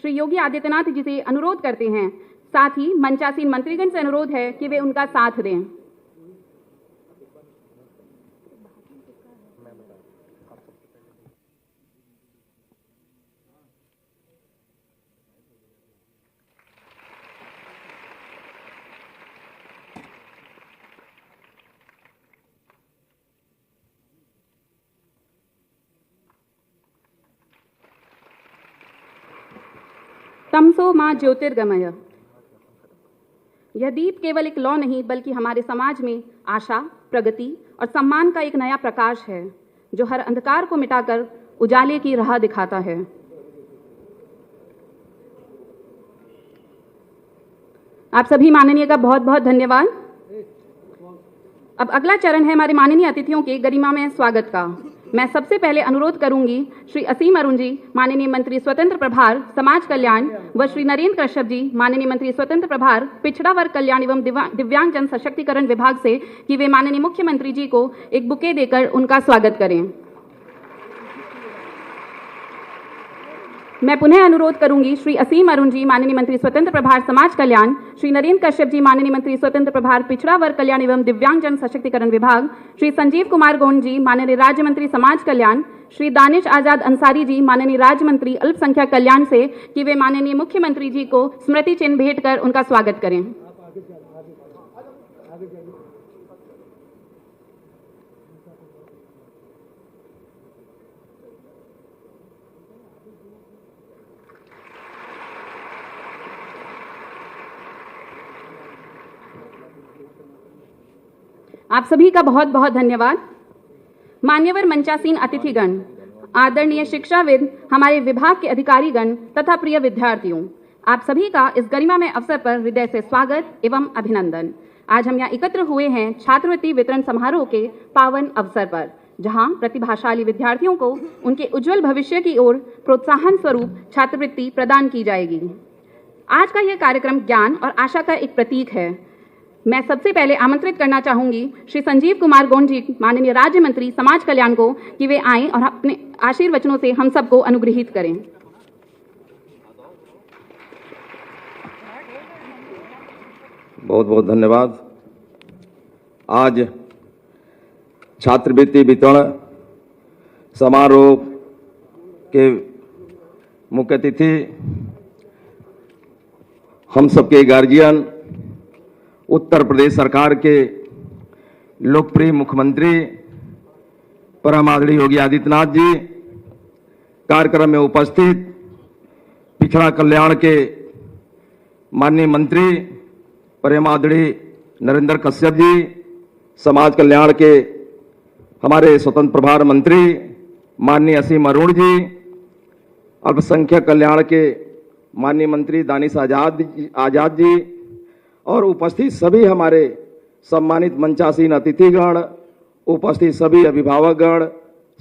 श्री योगी आदित्यनाथ जी से अनुरोध करते हैं। साथ ही मंचासीन मंत्रीगण से अनुरोध है कि वे उनका साथ दें। तमसो मां ज्योतिर्गमय। यह दीप केवल एक लौ नहीं बल्कि हमारे समाज में आशा, प्रगति और सम्मान का एक नया प्रकाश है जो हर अंधकार को मिटाकर उजाले की राह दिखाता है। आप सभी माननीय का बहुत बहुत धन्यवाद। अब अगला चरण है हमारे माननीय अतिथियों के गरिमामय स्वागत का। मैं सबसे पहले अनुरोध करूंगी श्री असीम अरुण जी, माननीय मंत्री स्वतंत्र प्रभार समाज कल्याण, व श्री नरेंद्र कश्यप जी, माननीय मंत्री स्वतंत्र प्रभार पिछड़ा वर्ग कल्याण एवं दिव्यांग जन सशक्तिकरण विभाग से, कि वे माननीय मुख्यमंत्री जी को एक बुके देकर उनका स्वागत करें। मैं पुनः अनुरोध करूंगी श्री असीम अरुण जी, माननीय मंत्री स्वतंत्र प्रभार समाज कल्याण, श्री नरेंद्र कश्यप जी, माननीय मंत्री स्वतंत्र प्रभार पिछड़ा वर्ग कल्याण एवं दिव्यांग जन सशक्तिकरण विभाग, श्री संजीव कुमार गोंड जी, माननीय राज्य मंत्री समाज कल्याण, श्री दानिश आजाद अंसारी जी, माननीय राज्य मंत्री अल्पसंख्यक कल्याण से, कि वे माननीय मुख्यमंत्री जी को स्मृति चिन्ह भेंट कर उनका स्वागत करें। आप सभी का बहुत बहुत धन्यवाद। मान्यवर मंचासीन अतिथिगण, आदरणीय शिक्षाविद, हमारे विभाग के अधिकारीगण तथा प्रिय विद्यार्थियों, आप सभी का इस गरिमामय अवसर पर हृदय से स्वागत एवं अभिनंदन। आज हम यहाँ एकत्र हुए हैं छात्रवृत्ति वितरण समारोह के पावन अवसर पर, जहाँ प्रतिभाशाली विद्यार्थियों को उनके उज्जवल भविष्य की ओर प्रोत्साहन स्वरूप छात्रवृत्ति प्रदान की जाएगी। आज का यह कार्यक्रम ज्ञान और आशा का एक प्रतीक है। मैं सबसे पहले आमंत्रित करना चाहूंगी श्री संजीव कुमार गोंड जी, माननीय राज्य मंत्री समाज कल्याण को, कि वे आएं और अपने आशीर्वचनों से हम सबको अनुग्रहित करें। बहुत बहुत धन्यवाद। आज छात्रवृत्ति वितरण समारोह के मुख्य अतिथि हम सबके गार्जियन, उत्तर प्रदेश सरकार के लोकप्रिय मुख्यमंत्री परम आदरणीय योगी आदित्यनाथ जी, कार्यक्रम में उपस्थित पिछड़ा कल्याण के माननीय मंत्री परम आदरणीय नरेंद्र कश्यप जी, समाज कल्याण के हमारे स्वतंत्र प्रभार मंत्री माननीय असीम अरुण जी, अल्पसंख्यक कल्याण के माननीय मंत्री दानिश आजाद जी, और उपस्थित सभी हमारे सम्मानित मंचासीन अतिथिगण, उपस्थित सभी अभिभावकगण,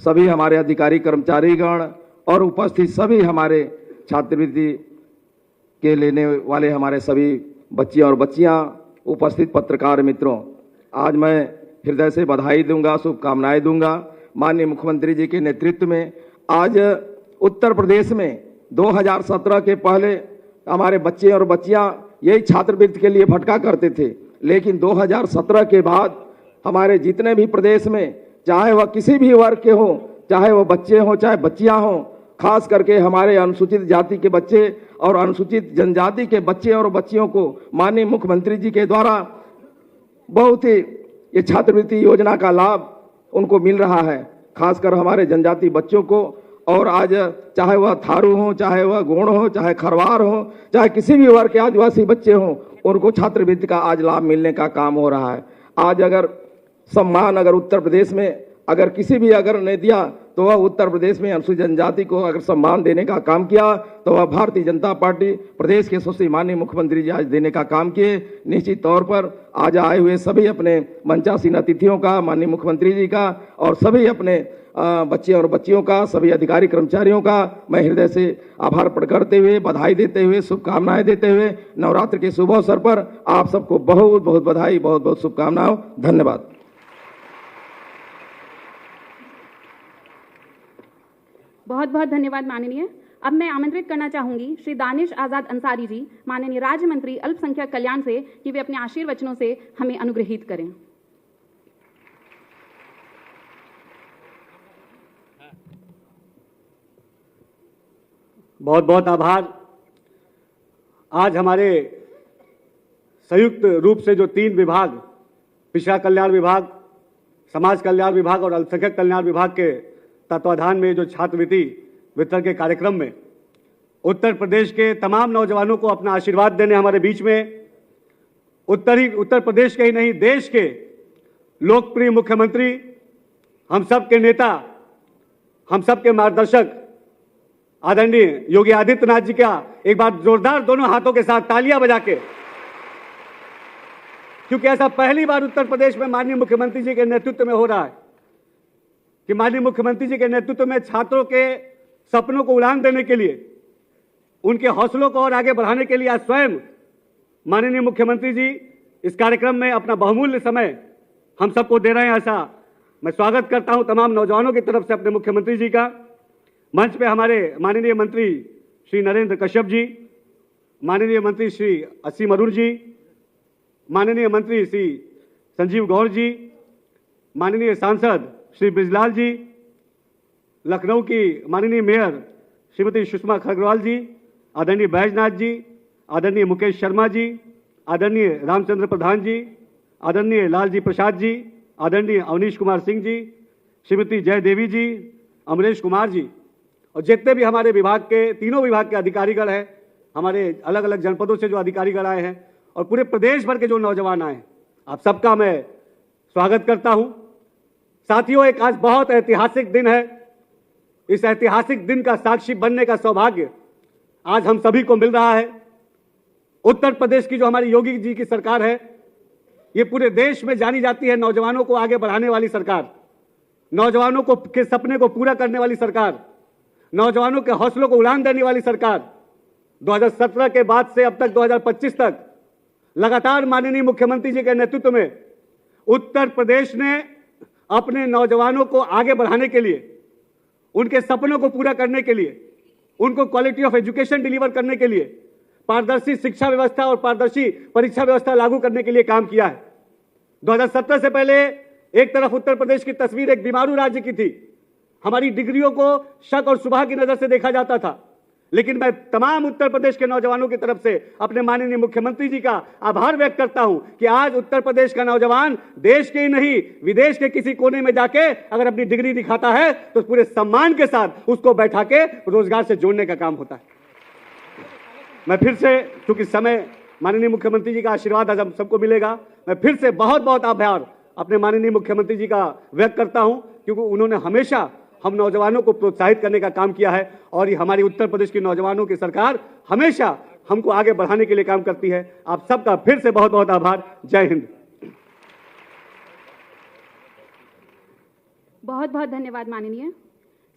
सभी हमारे अधिकारी कर्मचारीगण, और उपस्थित सभी हमारे छात्रवृत्ति के लेने वाले हमारे सभी बच्चे और बच्चियां, उपस्थित पत्रकार मित्रों, आज मैं हृदय से बधाई दूंगा, शुभकामनाएं दूंगा। माननीय मुख्यमंत्री जी के नेतृत्व में आज उत्तर प्रदेश में 2017 के पहले हमारे बच्चे और बच्चियां यही छात्रवृत्ति के लिए भटका करते थे, लेकिन 2017 के बाद हमारे जितने भी प्रदेश में, चाहे वह किसी भी वर्ग के हों, चाहे वह बच्चे हों चाहे बच्चियां हों, खास करके हमारे अनुसूचित जाति के बच्चे और अनुसूचित जनजाति के बच्चे और बच्चियों को माननीय मुख्यमंत्री जी के द्वारा बहुत ही ये छात्रवृत्ति योजना का लाभ उनको मिल रहा है, खासकर हमारे जनजाति बच्चों को। और आज चाहे वह थारू हो, चाहे वह गोंड हो, चाहे खरवार हो, चाहे किसी भी वर्ग के आदिवासी बच्चे हों, उनको छात्रवृत्ति का आज लाभ मिलने का काम हो रहा है। आज अगर सम्मान अगर उत्तर प्रदेश में अगर किसी भी अगर ने दिया तो वह उत्तर प्रदेश में अनुसूचित जनजाति को अगर सम्मान देने का काम किया तो वह भारतीय जनता पार्टी प्रदेश के यशस्वी माननीय मुख्यमंत्री जी आज देने का काम किए। निश्चित तौर पर आज आए हुए सभी अपने मंचासीन अतिथियों का, माननीय मुख्यमंत्री जी का, और सभी अपने बच्चे और बच्चियों का, सभी अधिकारी कर्मचारियों का मैं हृदय से आभार प्रकट करते हुए, बधाई देते हुए, शुभकामनाएं देते हुए नवरात्र के शुभ अवसर पर आप सबको बहुत बहुत बधाई, बहुत बहुत शुभकामनाएं। धन्यवाद। बहुत बहुत धन्यवाद माननीय। अब मैं आमंत्रित करना चाहूंगी श्री दानिश आजाद अंसारी जी, माननीय राज्य मंत्री अल्पसंख्यक कल्याण से, कि वे अपने आशीर्वचनों से हमें अनुग्रहित करें। बहुत बहुत आभार। आज हमारे संयुक्त रूप से जो 3 विभाग, पिछड़ा कल्याण विभाग, समाज कल्याण विभाग और अल्पसंख्यक कल्याण विभाग के तत्वाधान में जो छात्रवृत्ति वितरण के कार्यक्रम में उत्तर प्रदेश के तमाम नौजवानों को अपना आशीर्वाद देने हमारे बीच में उत्तर प्रदेश के ही नहीं, देश के लोकप्रिय मुख्यमंत्री, हम सब के नेता, हम सब के मार्गदर्शक आदरणीय योगी आदित्यनाथ जी का एक बार जोरदार दोनों हाथों के साथ तालियां बजा के, क्योंकि ऐसा पहली बार उत्तर प्रदेश में माननीय मुख्यमंत्री जी के नेतृत्व में हो रहा है कि माननीय मुख्यमंत्री जी के नेतृत्व में छात्रों के सपनों को उड़ान देने के लिए, उनके हौसलों को और आगे बढ़ाने के लिए आज स्वयं माननीय मुख्यमंत्री जी इस कार्यक्रम में अपना बहुमूल्य समय हम सबको दे रहे हैं। ऐसा मैं स्वागत करता हूं तमाम नौजवानों की तरफ से अपने मुख्यमंत्री जी का। मंच पे हमारे माननीय मंत्री श्री नरेंद्र कश्यप जी, माननीय मंत्री श्री असीम अरुण जी, माननीय मंत्री श्री संजीव गौर जी, माननीय सांसद श्री ब्रिजलाल जी, लखनऊ की माननीय मेयर श्रीमती सुषमा खरगवाल जी, आदरणीय बैजनाथ जी, आदरणीय मुकेश शर्मा जी, आदरणीय रामचंद्र प्रधान जी, आदरणीय लालजी प्रसाद जी, आदरणीय अवनीश कुमार सिंह जी, श्रीमती जय देवी जी, अमरेश कुमार जी, और जितने भी हमारे विभाग के, तीनों विभाग के अधिकारीगण हैं, हमारे अलग अलग जनपदों से जो अधिकारीगण आए हैं और पूरे प्रदेश भर के जो नौजवान आए हैं, आप सबका मैं स्वागत करता हूं। साथियों, एक आज बहुत ऐतिहासिक दिन है। इस ऐतिहासिक दिन का साक्षी बनने का सौभाग्य आज हम सभी को मिल रहा है। उत्तर प्रदेश की जो हमारी योगी जी की सरकार है, ये पूरे देश में जानी जाती है नौजवानों को आगे बढ़ाने वाली सरकार, नौजवानों को के सपने को पूरा करने वाली सरकार, नौजवानों के हौसलों को उड़ान देने वाली सरकार। 2017 के बाद से अब तक 2025 तक लगातार माननीय मुख्यमंत्री जी के नेतृत्व में उत्तर प्रदेश ने अपने नौजवानों को आगे बढ़ाने के लिए, उनके सपनों को पूरा करने के लिए, उनको क्वालिटी ऑफ एजुकेशन डिलीवर करने के लिए, पारदर्शी शिक्षा व्यवस्था और पारदर्शी परीक्षा व्यवस्था लागू करने के लिए काम किया है। 2017 से पहले एक तरफ उत्तर प्रदेश की तस्वीर एक बीमारू राज्य की थी, हमारी डिग्रियों को शक और शुबह की नजर से देखा जाता था, लेकिन मैं तमाम उत्तर प्रदेश के नौजवानों की तरफ से अपने माननीय मुख्यमंत्री जी का आभार व्यक्त करता हूं कि आज उत्तर प्रदेश का नौजवान देश के ही नहीं, विदेश के किसी कोने में जाके अगर अपनी डिग्री दिखाता है तो पूरे सम्मान के साथ उसको बैठा के रोजगार से जोड़ने का काम होता है। मैं फिर से, क्योंकि समय, माननीय मुख्यमंत्री जी का आशीर्वाद आज हम सबको मिलेगा, मैं फिर से बहुत बहुत आभार अपने माननीय मुख्यमंत्री जी का व्यक्त करता हूं, क्योंकि उन्होंने हमेशा हम नौजवानों को प्रोत्साहित करने का काम किया है और ये हमारी उत्तर प्रदेश की नौजवानों की सरकार हमेशा हमको आगे बढ़ाने के लिए काम करती है। आप सबका फिर से बहुत बहुत आभार। जय हिंद। बहुत बहुत धन्यवाद माननीय।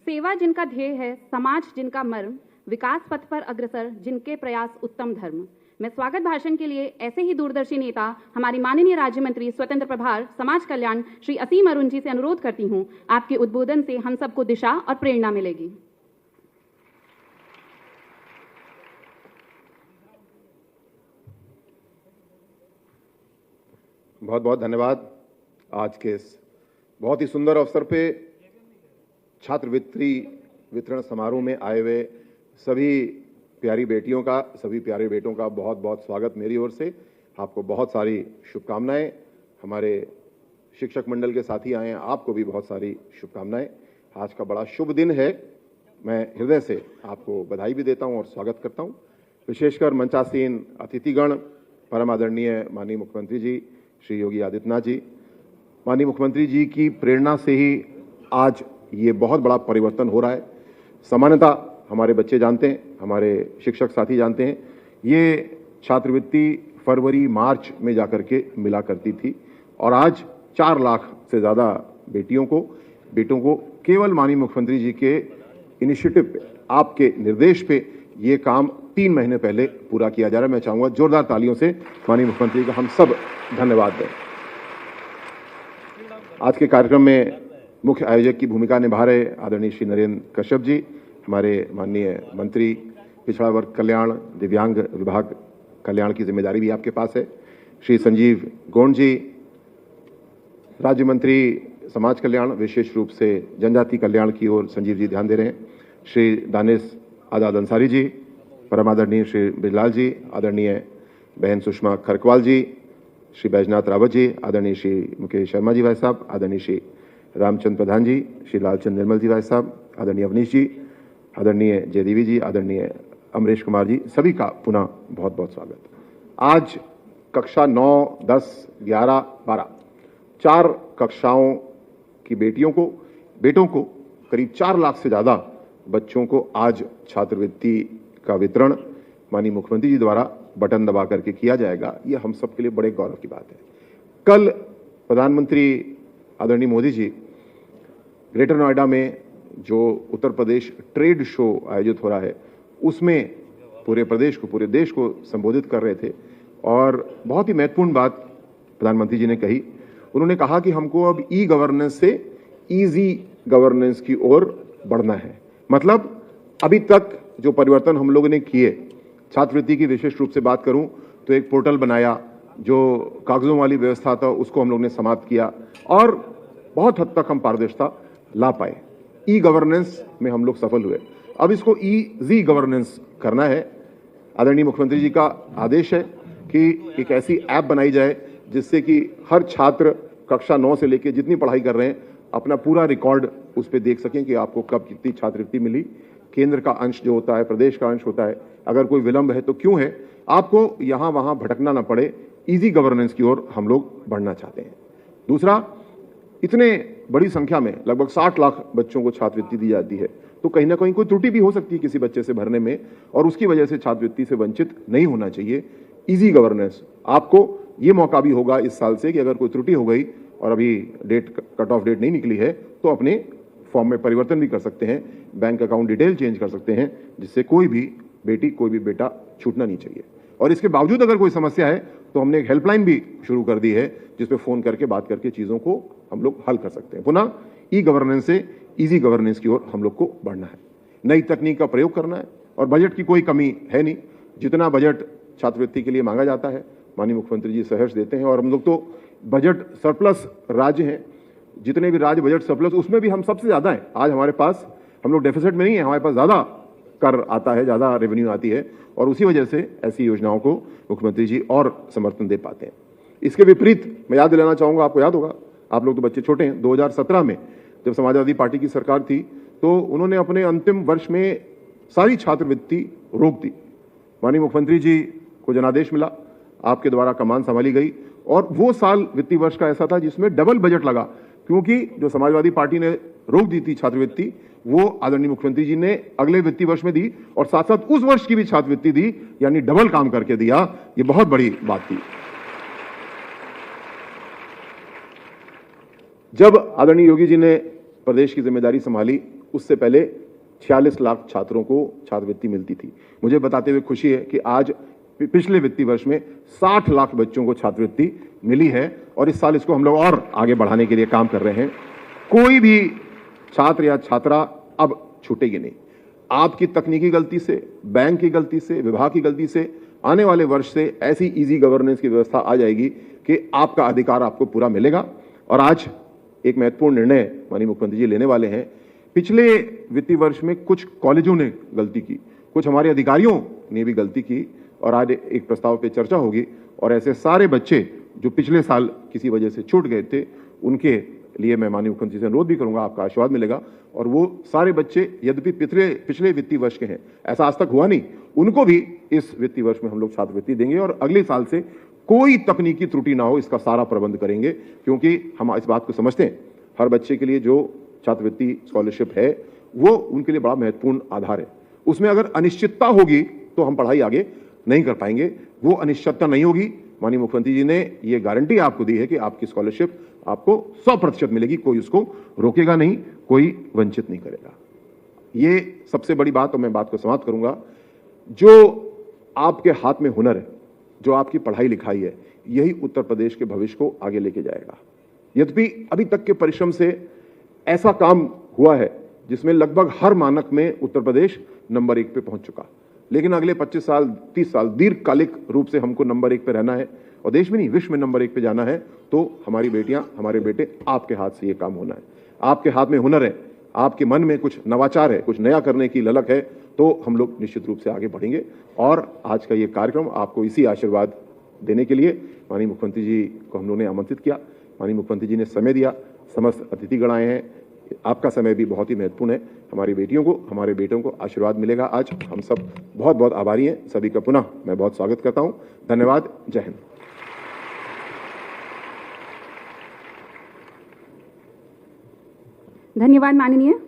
सेवा जिनका ध्येय है, समाज जिनका मर्म, विकास पथ पर अग्रसर जिनके प्रयास उत्तम धर्म। मैं स्वागत भाषण के लिए ऐसे ही दूरदर्शी नेता, हमारी माननीय राज्य मंत्री स्वतंत्र प्रभार समाज कल्याण श्री असीम अरुण जी से अनुरोध करती हूं, आपके उद्बोधन से हम सबको दिशा और प्रेरणा मिलेगी। बहुत बहुत धन्यवाद। आज के इस बहुत ही सुंदर अवसर पे छात्रवृत्ति वितरण समारोह में आए हुए सभी प्यारी बेटियों का, सभी प्यारे बेटों का बहुत बहुत स्वागत मेरी ओर से। आपको बहुत सारी शुभकामनाएं। हमारे शिक्षक मंडल के साथी आए हैं, आपको भी बहुत सारी शुभकामनाएं। आज का बड़ा शुभ दिन है, मैं हृदय से आपको बधाई भी देता हूं और स्वागत करता हूं। विशेषकर मंचासीन अतिथिगण, परम आदरणीय माननीय मुख्यमंत्री जी श्री योगी आदित्यनाथ जी, माननीय मुख्यमंत्री जी की प्रेरणा से ही आज ये बहुत बड़ा परिवर्तन हो रहा है। सामान्यतः हमारे बच्चे जानते हैं, हमारे शिक्षक साथी जानते हैं, ये छात्रवृत्ति फरवरी मार्च में जाकर के मिला करती थी और आज 4 लाख से ज़्यादा बेटों को केवल माननीय मुख्यमंत्री जी के इनिशिएटिव पे, आपके निर्देश पे ये काम 3 महीने पहले पूरा किया जा रहा है। मैं चाहूँगा जोरदार तालियों से माननीय मुख्यमंत्री का हम सब धन्यवाद दें। आज के कार्यक्रम में मुख्य आयोजक की भूमिका निभा रहे आदरणीय श्री नरेंद्र कश्यप जी, हमारे माननीय मंत्री पिछड़ा वर्ग कल्याण, दिव्यांग विभाग कल्याण की जिम्मेदारी भी आपके पास है। श्री संजीव गोंड जी, राज्य मंत्री समाज कल्याण, विशेष रूप से जनजाति कल्याण की ओर संजीव जी ध्यान दे रहे हैं। श्री दानिश आजाद अंसारी जी, परम आदरणीय श्री बिजलाल जी, आदरणीय बहन सुषमा खरकवाल जी, श्री बैजनाथ रावत जी, आदरणीय श्री मुकेश शर्मा जी भाई साहब, आदरणीय श्री रामचंद्र प्रधान जी, श्री लालचंद निर्मल जी भाई साहब, आदरणीय अवनीश जी, आदरणीय जयदेवी जी, आदरणीय अमरीश कुमार जी, सभी का पुनः बहुत बहुत स्वागत। आज कक्षा 9, 10, 11, 12 4 कक्षाओं की बेटों को करीब 4 लाख से ज़्यादा बच्चों को आज छात्रवृत्ति का वितरण माननीय मुख्यमंत्री जी द्वारा बटन दबा करके किया जाएगा। ये हम सब के लिए बड़े गौरव की बात है। कल प्रधानमंत्री आदरणीय मोदी जी ग्रेटर नोएडा में जो उत्तर प्रदेश ट्रेड शो आयोजित हो रहा है उसमें पूरे प्रदेश को, पूरे देश को संबोधित कर रहे थे और बहुत ही महत्वपूर्ण बात प्रधानमंत्री जी ने कही। उन्होंने कहा कि हमको अब ई गवर्नेंस से इजी गवर्नेंस की ओर बढ़ना है। मतलब अभी तक जो परिवर्तन हम लोगों ने किए, छात्रवृत्ति की विशेष रूप से बात करूं तो एक पोर्टल बनाया, जो कागजों वाली व्यवस्था था उसको हम लोग ने समाप्त किया और बहुत हद तक हम पारदर्शिता ला पाए। ई गवर्नेंस में हम लोग सफल हुए। अब इसको ईजी गवर्नेंस करना है। आदरणीय मुख्यमंत्री जी का आदेश है कि एक ऐसी ऐप बनाई जाए जिससे कि हर छात्र कक्षा 9 से लेकर जितनी पढ़ाई कर रहे हैं अपना पूरा रिकॉर्ड उस पर देख सकें कि आपको कब कितनी छात्रवृत्ति मिली, केंद्र का अंश जो होता है, प्रदेश का अंश होता है, अगर कोई विलंब है तो क्यों है, आपको यहां वहां भटकना ना पड़े। इजी गवर्नेंस की ओर हम लोग बढ़ना चाहते हैं। दूसरा, इतने बड़ी संख्या में लगभग 60 लाख बच्चों को छात्रवृत्ति दी जाती है तो कहीं ना कहीं कोई त्रुटि भी हो सकती है किसी बच्चे से भरने में और उसकी वजह से छात्रवृत्ति से वंचित नहीं होना चाहिए। इजी गवर्नेंस, आपको ये मौका भी होगा इस साल से कि अगर कोई त्रुटि हो गई और अभी कट ऑफ डेट नहीं निकली है तो अपने फॉर्म में परिवर्तन भी कर सकते हैं, बैंक अकाउंट डिटेल चेंज कर सकते हैं, जिससे कोई भी बेटी, कोई भी बेटा छूटना नहीं चाहिए। और इसके बावजूद अगर कोई समस्या है तो हमने एक हेल्पलाइन भी शुरू कर दी है जिस पे फोन करके बात करके चीजों को हम लोग हल कर सकते हैं। पुनः ई गवर्नेंस से इजी गवर्नेंस की ओर हम लोग को बढ़ना है। नई तकनीक का प्रयोग करना है और बजट की कोई कमी है नहीं। जितना बजट छात्रवृत्ति के लिए मांगा जाता है माननीय मुख्यमंत्री जी सहर्ष देते हैं और हम लोग तो बजट सरप्लस राज्य हैं। जितने भी राज्य बजट सरप्लस उसमें भी हम सबसे ज्यादा हैं। आज हमारे पास, हम लोग डेफिसिट में नहीं है, हमारे पास ज्यादा कर आता है, ज्यादा रेवेन्यू आती है और उसी वजह से ऐसी योजनाओं को मुख्यमंत्री जी और समर्थन दे पाते हैं। इसके विपरीत मैं याद दिलाना चाहूंगा, आपको याद होगा, आप लोग तो बच्चे छोटे हैं, 2017 में जब समाजवादी पार्टी की सरकार थी तो उन्होंने अपने अंतिम वर्ष में सारी छात्रवृत्ति रोक दी। माननीय मुख्यमंत्री जी को जनादेश मिला, आपके द्वारा कमान संभाली गई और वो साल वित्तीय वर्ष का ऐसा था जिसमें डबल बजट लगा, क्योंकि जो समाजवादी पार्टी ने रोक दी थी छात्रवृत्ति वो आदरणीय मुख्यमंत्री जी ने अगले वित्तीय वर्ष में दी और साथ साथ उस वर्ष की भी छात्रवृत्ति दी, यानी डबल काम करके दिया। ये बहुत बड़ी बात थी। जब आदरणीय योगी जी ने प्रदेश की जिम्मेदारी संभाली उससे पहले 46 लाख छात्रों को छात्रवृत्ति मिलती थी। मुझे बताते हुए खुशी है कि आज पिछले वित्तीय वर्ष में 60 लाख बच्चों को छात्रवृत्ति मिली है और इस साल इसको हम लोग और आगे बढ़ाने के लिए काम कर रहे हैं। कोई भी छात्र या छात्रा अब छूटेगी नहीं। आपकी तकनीकी गलती से, बैंक की गलती से, विभाग की गलती से आने वाले वर्ष से ऐसी इजी गवर्नेंस की व्यवस्था आ जाएगी कि आपका अधिकार आपको पूरा मिलेगा। और आज एक महत्वपूर्ण निर्णय माननीय मुख्यमंत्री जी लेने वाले हैं। पिछले वित्तीय वर्ष में कुछ कॉलेजों ने गलती की, कुछ हमारे अधिकारियों ने भी गलती की और आज एक प्रस्ताव पे चर्चा होगी और ऐसे सारे बच्चे जो पिछले साल किसी वजह से छूट गए थे उनके लिए मैं माननीय मुख्यमंत्री से अनुरोध भी करूंगा, आपका आशीर्वाद मिलेगा। और वो सारे बच्चे यद्यपि पिछले वित्तीय वर्ष के हैं, ऐसा आज तक हुआ नहीं, उनको भी इस वित्तीय वर्ष में हम लोग छात्रवृत्ति देंगे और अगले साल से कोई तकनीकी त्रुटि ना हो इसका सारा प्रबंध करेंगे, क्योंकि हम इस बात को समझते हैं हर बच्चे के लिए जो छात्रवृत्ति स्कॉलरशिप है वो उनके लिए बड़ा महत्वपूर्ण आधार है। उसमें अगर अनिश्चितता होगी तो हम पढ़ाई आगे नहीं कर पाएंगे। वो अनिश्चितता नहीं होगी। माननीय मुख्यमंत्री जी ने ये गारंटी आपको दी है कि आपकी स्कॉलरशिप आपको 100% मिलेगी, कोई उसको रोकेगा नहीं, कोई वंचित नहीं करेगा। ये सबसे बड़ी बात, और मैं बात को समाप्त करूंगा, जो आपके हाथ में हुनर है, जो आपकी पढ़ाई लिखाई है, यही उत्तर प्रदेश के भविष्य को आगे लेके जाएगा। यद्यपि अभी तक के परिश्रम से ऐसा काम हुआ है जिसमें लगभग हर मानक में उत्तर प्रदेश नंबर 1 पे पहुंच चुका। लेकिन अगले 25 साल 30 साल दीर्घकालिक रूप से हमको नंबर 1 पे रहना है और देश में नहीं विश्व में नंबर 1 पे जाना है, तो हमारी बेटियां हमारे बेटे आपके हाथ से ये काम होना है। आपके हाथ में हुनर है, आपके मन में कुछ नवाचार है, कुछ नया करने की ललक है, तो हम लोग निश्चित रूप से आगे बढ़ेंगे। और आज का ये कार्यक्रम आपको इसी आशीर्वाद देने के लिए माननीय मुख्यमंत्री जी को हम लोगों ने आमंत्रित किया। माननीय मुख्यमंत्री जी ने समय दिया, समस्त अतिथिगण आए हैं, आपका समय भी बहुत ही महत्वपूर्ण है। हमारी बेटियों को, हमारे बेटों को आशीर्वाद मिलेगा आज। हम सब बहुत बहुत आभारी हैं। सभी का पुनः मैं बहुत स्वागत करता हूं। धन्यवाद। जय हिंद। धन्यवाद माननीय।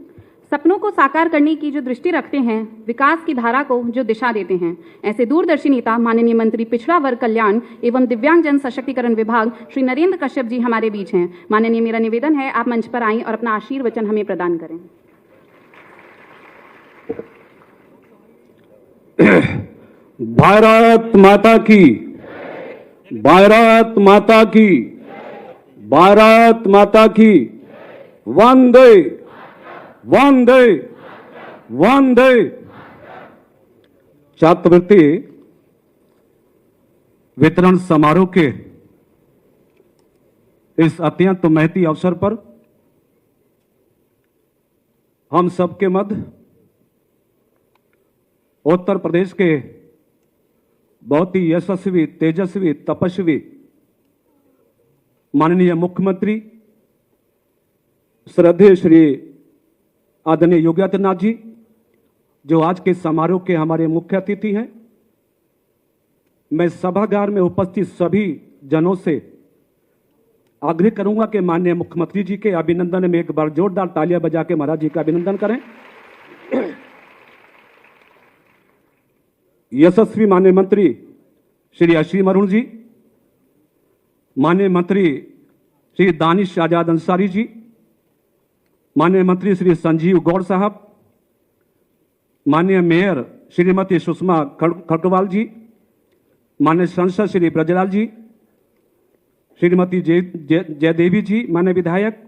सपनों को साकार करने की जो दृष्टि रखते हैं, विकास की धारा को जो दिशा देते हैं, ऐसे दूरदर्शी नेता माननीय मंत्री पिछड़ा वर्ग कल्याण एवं दिव्यांग जन सशक्तिकरण विभाग श्री नरेंद्र कश्यप जी हमारे बीच हैं। माननीय, मेरा निवेदन है आप मंच पर आएं और अपना आशीर्वचन हमें प्रदान करें। भारत माता की, भारत माता की, भारत माता की। वंदे वंदे वंदे। छात्रवृत्ति वितरण समारोह के इस अत्यंत महती अवसर पर हम सबके मध्य उत्तर प्रदेश के बहुत ही यशस्वी, तेजस्वी, तपस्वी माननीय मुख्यमंत्री श्रद्धेय श्री आदरणीय योगी आदित्यनाथ जी, जो आज के समारोह के हमारे मुख्य अतिथि हैं, मैं सभागार में उपस्थित सभी जनों से आग्रह करूंगा कि माननीय मुख्यमंत्री जी के अभिनंदन में एक बार जोरदार तालियां बजा के महाराज जी का अभिनंदन करें। यशस्वी माननीय मंत्री श्री असीम अरुण जी, माननीय मंत्री श्री दानिश आजाद अंसारी जी, माननीय मंत्री श्री संजीव गौड़ साहब, माननीय मेयर श्रीमती सुषमा खड़गवाल जी, माननीय सांसद श्री ब्रजलाल जी, श्रीमती जयदेवी जी, माननीय विधायक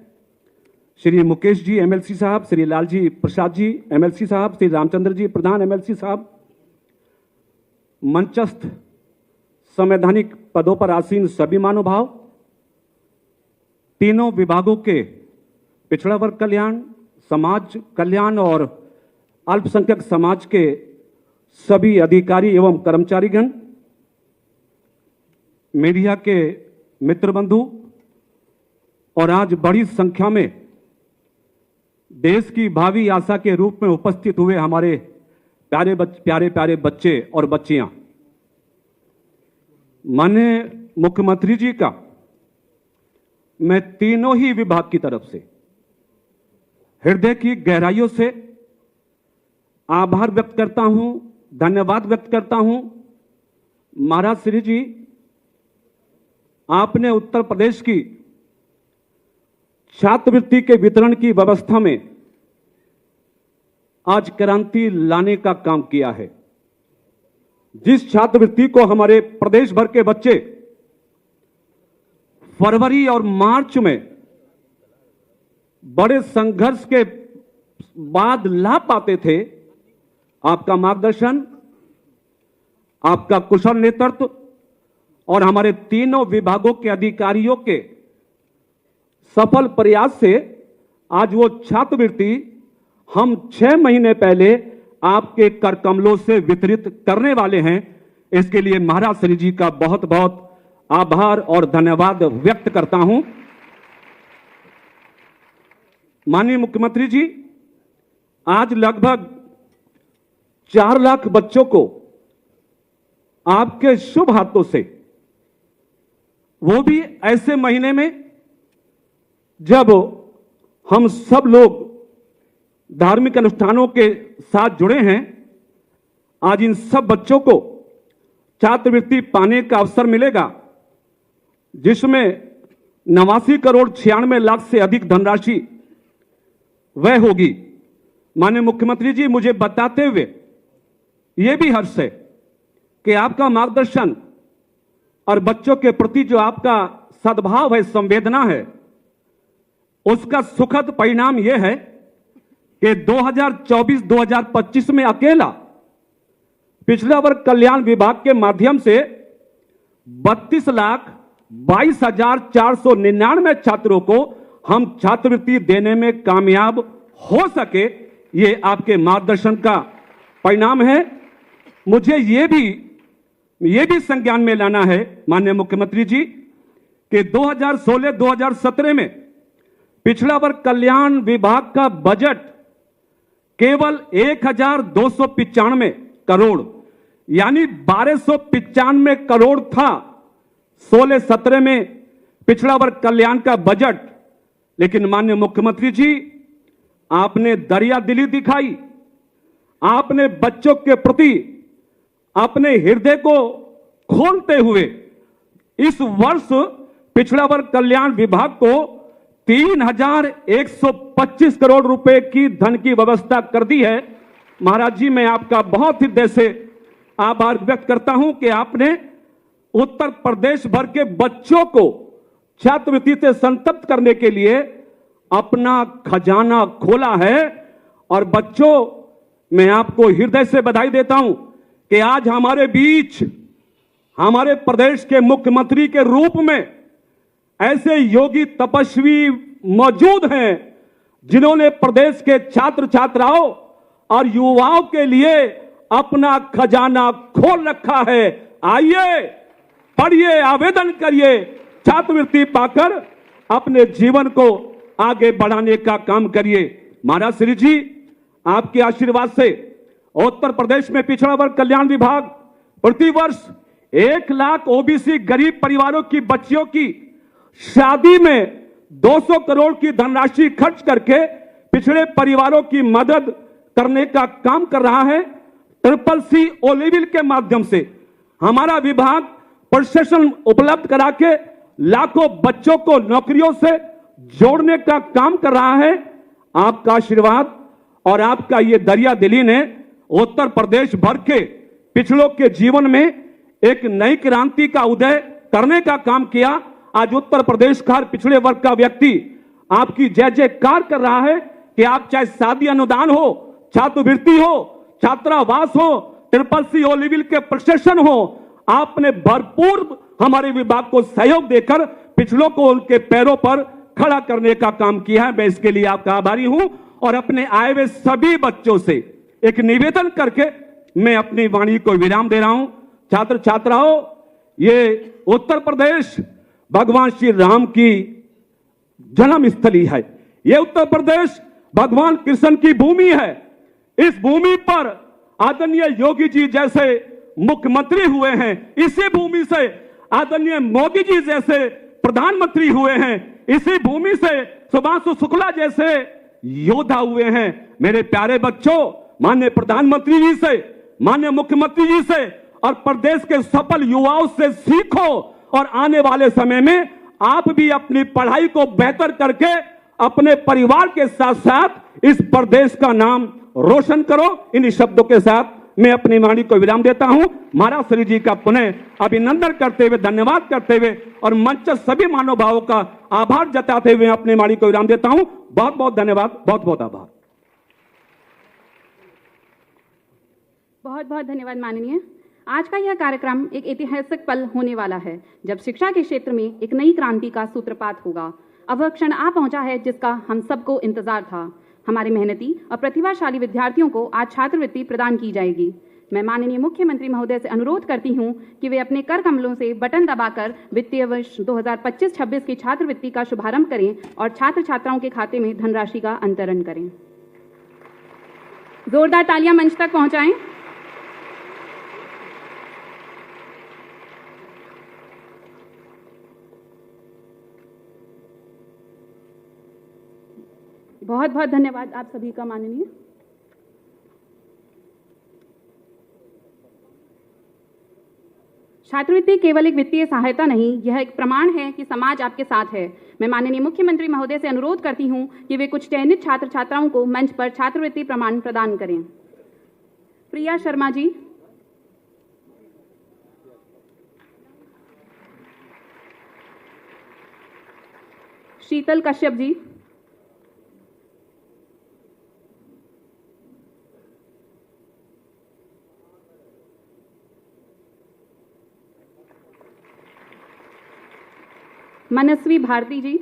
श्री मुकेश जी एमएलसी साहब, श्री लालजी प्रसाद जी एमएलसी साहब, श्री रामचंद्र जी प्रधान एमएलसी साहब, मंचस्थ संवैधानिक पदों पर आसीन सभी महानुभाव, तीनों विभागों के पिछड़ा वर्ग कल्याण, समाज कल्याण और अल्पसंख्यक समाज के सभी अधिकारी एवं कर्मचारीगण, मीडिया के मित्र बंधु और आज बड़ी संख्या में देश की भावी आशा के रूप में उपस्थित हुए हमारे प्यारे बच्चे और बच्चियां, माननीय मुख्यमंत्री जी का मैं तीनों ही विभाग की तरफ से हृदय की गहराइयों से आभार व्यक्त करता हूं, धन्यवाद व्यक्त करता हूं। महाराज श्री जी, आपने उत्तर प्रदेश की छात्रवृत्ति के वितरण की व्यवस्था में आज क्रांति लाने का काम किया है। जिस छात्रवृत्ति को हमारे प्रदेश भर के बच्चे फरवरी और मार्च में बड़े संघर्ष के बाद ला पाते थे, आपका मार्गदर्शन, आपका कुशल नेतृत्व और हमारे तीनों विभागों के अधिकारियों के सफल प्रयास से आज वो छात्रवृत्ति हम 6 महीने पहले आपके कर कमलों से वितरित करने वाले हैं। इसके लिए महाराज श्री जी का बहुत बहुत आभार और धन्यवाद व्यक्त करता हूं। माननीय मुख्यमंत्री जी, आज लगभग 4 लाख बच्चों को आपके शुभ हाथों से, वो भी ऐसे महीने में जब हम सब लोग धार्मिक अनुष्ठानों के साथ जुड़े हैं, आज इन सब बच्चों को छात्रवृत्ति पाने का अवसर मिलेगा, जिसमें 89 करोड़ 96 लाख से अधिक धनराशि वह होगी। माननीय मुख्यमंत्री जी, मुझे बताते हुए यह भी हर्ष है कि आपका मार्गदर्शन और बच्चों के प्रति जो आपका सद्भाव है, संवेदना है, उसका सुखद परिणाम यह है कि 2024-2025 में अकेला पिछड़ा वर्ग कल्याण विभाग के माध्यम से 32,22,499 छात्रों को हम छात्रवृत्ति देने में कामयाब हो सके। ये आपके मार्गदर्शन का परिणाम है। मुझे ये भी संज्ञान में लाना है माननीय मुख्यमंत्री जी कि 2016-2017 में पिछड़ा वर्ग कल्याण विभाग का बजट केवल 1,295 करोड़ यानी 1,295 करोड़ था 16-17 में पिछड़ा वर्ग कल्याण का बजट। लेकिन माननीय मुख्यमंत्री जी, आपने दरिया दिली दिखाई, आपने बच्चों के प्रति अपने हृदय को खोलते हुए इस वर्ष पिछड़ा वर्ग कल्याण विभाग को 3,125 करोड़ रुपए की धन की व्यवस्था कर दी है। महाराज जी, मैं आपका बहुत हृदय से आभार व्यक्त करता हूं कि आपने उत्तर प्रदेश भर के बच्चों को छात्रवृत्ति से संतप्त करने के लिए अपना खजाना खोला है। और बच्चों, मैं आपको हृदय से बधाई देता हूं कि आज हमारे बीच हमारे प्रदेश के मुख्यमंत्री के रूप में ऐसे योगी तपस्वी मौजूद हैं जिन्होंने प्रदेश के छात्र छात्राओं और युवाओं के लिए अपना खजाना खोल रखा है। आइए, पढ़िए, आवेदन करिए, छात्रवृत्ति पाकर अपने जीवन को आगे बढ़ाने का काम करिए। महाराज श्री जी, आपके आशीर्वाद से उत्तर प्रदेश में पिछड़ा वर्ग कल्याण विभाग प्रतिवर्ष 1 लाख ओबीसी गरीब परिवारों की बच्चियों की शादी में 200 करोड़ की धनराशि खर्च करके पिछड़े परिवारों की मदद करने का काम कर रहा है। CCC ओ लेवल के माध्यम से हमारा विभाग प्रशिक्षण उपलब्ध करा के लाखों बच्चों को नौकरियों से जोड़ने का काम कर रहा है। आपका आशीर्वाद और आपका ये दरिया दिली ने उत्तर प्रदेश भर के पिछड़ों के जीवन में एक नई क्रांति का उदय करने का काम किया। आज उत्तर प्रदेश का हर पिछड़े वर्ग का व्यक्ति आपकी जय जयकार कर रहा है कि आप चाहे शादी अनुदान हो, छात्रवृत्ति हो, छात्रावास हो, CCC ओ लेवल के प्रशिक्षण हो, आपने भरपूर हमारे विभाग को सहयोग देकर पिछड़ों को उनके पैरों पर खड़ा करने का काम किया है। मैं इसके लिए आपका आभारी हूं और अपने आए हुए सभी बच्चों से एक निवेदन करके मैं अपनी वाणी को विराम दे रहा हूं। छात्र छात्राओं, ये उत्तर प्रदेश भगवान श्री राम की जन्म स्थली है। ये उत्तर प्रदेश भगवान कृष्ण की भूमि है। इस भूमि पर आदरणीय योगी जी जैसे मुख्यमंत्री हुए हैं, इसी भूमि से आदरणीय मोदी जी जैसे प्रधानमंत्री हुए हैं, इसी भूमि से सुभाष शुक्ला जैसे योद्धा हुए हैं। मेरे प्यारे बच्चों, माननीय प्रधानमंत्री जी से, माननीय मुख्यमंत्री जी से और प्रदेश के सफल युवाओं से सीखो और आने वाले समय में आप भी अपनी पढ़ाई को बेहतर करके अपने परिवार के साथ साथ इस प्रदेश का नाम रोशन करो। इन शब्दों के साथ मैं अपनी वाणी को विराम देता हूं। महाराज श्री जी का पुनः अभिनंदन करते हुए, धन्यवाद करते हुए और मंच सभी महानुभावों का आभार जताते हुए अपनी वाणी को विराम देता हूं। बहुत बहुत धन्यवाद, बहुत बहुत आभार। बहुत बहुत धन्यवाद माननीय। आज का यह कार्यक्रम एक ऐतिहासिक पल होने वाला है जब शिक्षा के क्षेत्र में एक नई क्रांति का सूत्रपात होगा। अब वह क्षण आ पहुंचा है जिसका हम सबको इंतजार था। हमारे मेहनती और प्रतिभाशाली विद्यार्थियों को आज छात्रवृत्ति प्रदान की जाएगी। मैं माननीय मुख्यमंत्री महोदय से अनुरोध करती हूं कि वे अपने कर कमलों से बटन दबाकर वित्तीय वर्ष 2025-26 की छात्रवृत्ति का शुभारंभ करें और छात्र छात्राओं के खाते में धनराशि का अंतरण करें। जोरदार तालियां मंच तक पहुंचाएं। बहुत बहुत धन्यवाद आप सभी का माननीय। छात्रवृत्ति केवल एक वित्तीय सहायता नहीं, यह एक प्रमाण है कि समाज आपके साथ है। मैं माननीय मुख्यमंत्री महोदय से अनुरोध करती हूं कि वे कुछ चयनित छात्र छात्राओं को मंच पर छात्रवृत्ति प्रमाण प्रदान करें। प्रिया शर्मा जी, शीतल कश्यप जी, मनस्वी भारती जी,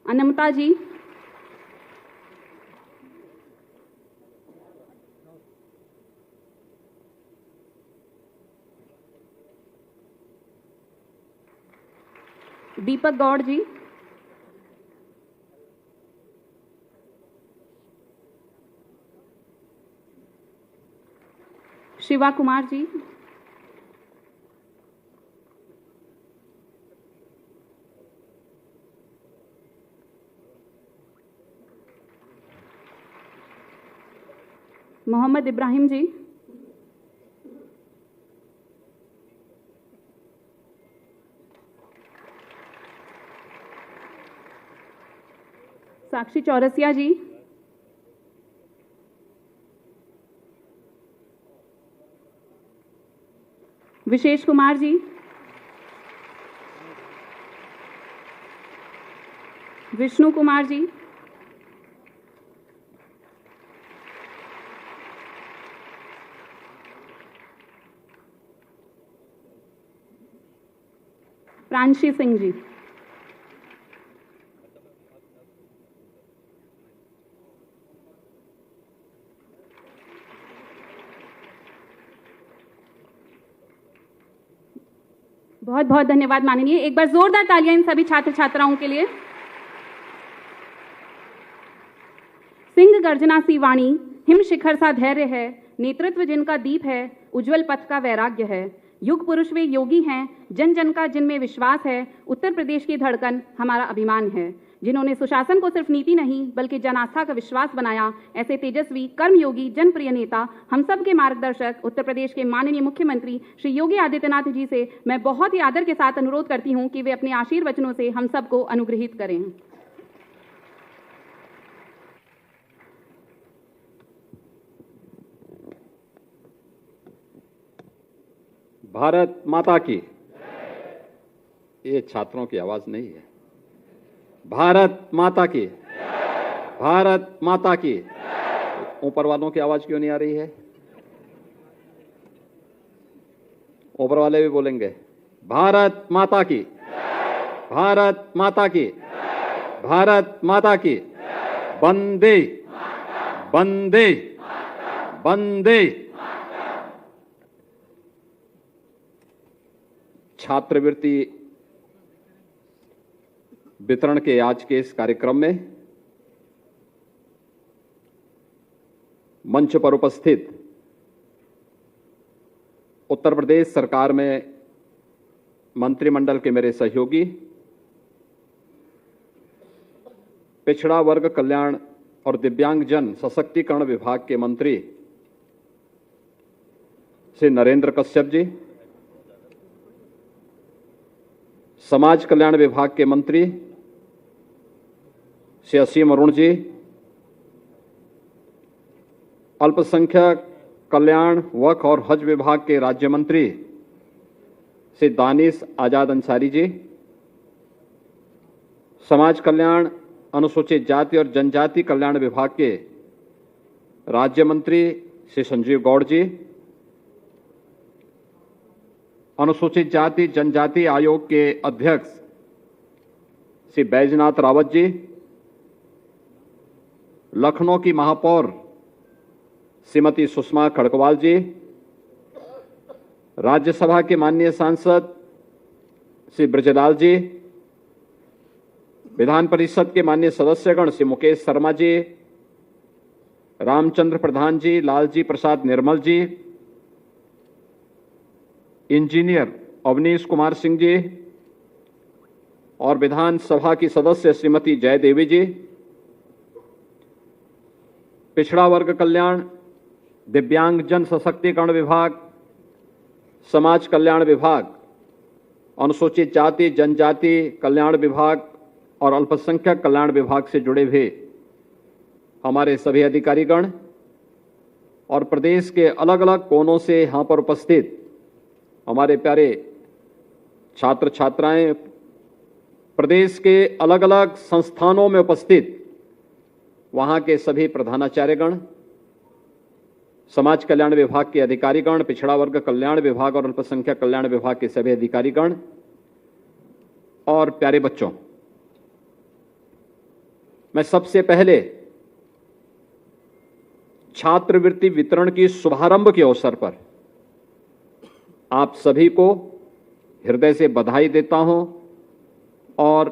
अनमता जी, दीपक गौड़ जी, शिवा कुमार जी, मोहम्मद इब्राहिम जी, साक्षी चौरसिया जी, विशेष कुमार जी, विष्णु कुमार जी, प्रांशी सिंह जी, बहुत बहुत धन्यवाद माननीय। एक बार जोरदार तालियां इन सभी छात्र छात्राओं के लिए। सिंह गर्जना सी वाणी, हिम शिखर सा धैर्य है, नेतृत्व जिनका दीप है, उज्जवल पथ का वैराग्य है। युग पुरुष वे योगी हैं, जन जन का जिनमें विश्वास है, उत्तर प्रदेश की धड़कन हमारा अभिमान है। जिन्होंने सुशासन को सिर्फ नीति नहीं बल्कि जन आस्था का विश्वास बनाया, ऐसे तेजस्वी कर्मयोगी जनप्रिय नेता, हम सब के मार्गदर्शक उत्तर प्रदेश के माननीय मुख्यमंत्री श्री योगी आदित्यनाथ जी से मैं बहुत ही आदर के साथ अनुरोध करती हूं कि वे अपने आशीर्वचनों से हम सबको अनुग्रहित करें। भारत माता की। ये छात्रों की आवाज नहीं है। भारत माता की, भारत माता की। ऊपर वालों की आवाज क्यों नहीं आ रही है? ऊपर वाले भी बोलेंगे भारत माता की, भारत माता की, भारत माता की। वंदे वंदे वंदे। छात्रवृत्ति वितरण के आज के इस कार्यक्रम में मंच पर उपस्थित उत्तर प्रदेश सरकार में मंत्रिमंडल के मेरे सहयोगी, पिछड़ा वर्ग कल्याण और दिव्यांगजन सशक्तिकरण विभाग के मंत्री श्री नरेंद्र कश्यप जी, समाज कल्याण विभाग के मंत्री श्री असीम अरुण जी, अल्पसंख्यक कल्याण वक्फ और हज विभाग के राज्य मंत्री श्री दानिश आजाद अंसारी जी, समाज कल्याण अनुसूचित जाति और जनजाति कल्याण विभाग के राज्य मंत्री श्री संजीव गौड़ जी, अनुसूचित जाति जनजाति आयोग के अध्यक्ष श्री बैजनाथ रावत जी, लखनऊ की महापौर श्रीमती सुषमा खड़गवाल जी, राज्यसभा के माननीय सांसद श्री ब्रजलाल जी, विधान परिषद के माननीय सदस्यगण श्री मुकेश शर्मा जी, रामचंद्र प्रधान जी, लालजी प्रसाद निर्मल जी, इंजीनियर अवनीश कुमार सिंह जी और विधानसभा की सदस्य श्रीमती जयदेवी जी, पिछड़ा वर्ग कल्याण, दिव्यांग जन सशक्तिकरण विभाग, समाज कल्याण विभाग, अनुसूचित जाति जनजाति कल्याण विभाग और अल्पसंख्यक कल्याण विभाग से जुड़े हुए हमारे सभी अधिकारीगण और प्रदेश के अलग अलग कोनों से यहां पर उपस्थित हमारे प्यारे छात्र छात्राएं, प्रदेश के अलग अलग संस्थानों में उपस्थित वहां के सभी प्रधानाचार्यगण, समाज कल्याण विभाग के अधिकारीगण, पिछड़ा वर्ग कल्याण विभाग और अल्पसंख्यक कल्याण विभाग के सभी अधिकारीगण और प्यारे बच्चों, मैं सबसे पहले छात्रवृत्ति वितरण की शुभारंभ के अवसर पर आप सभी को हृदय से बधाई देता हूं और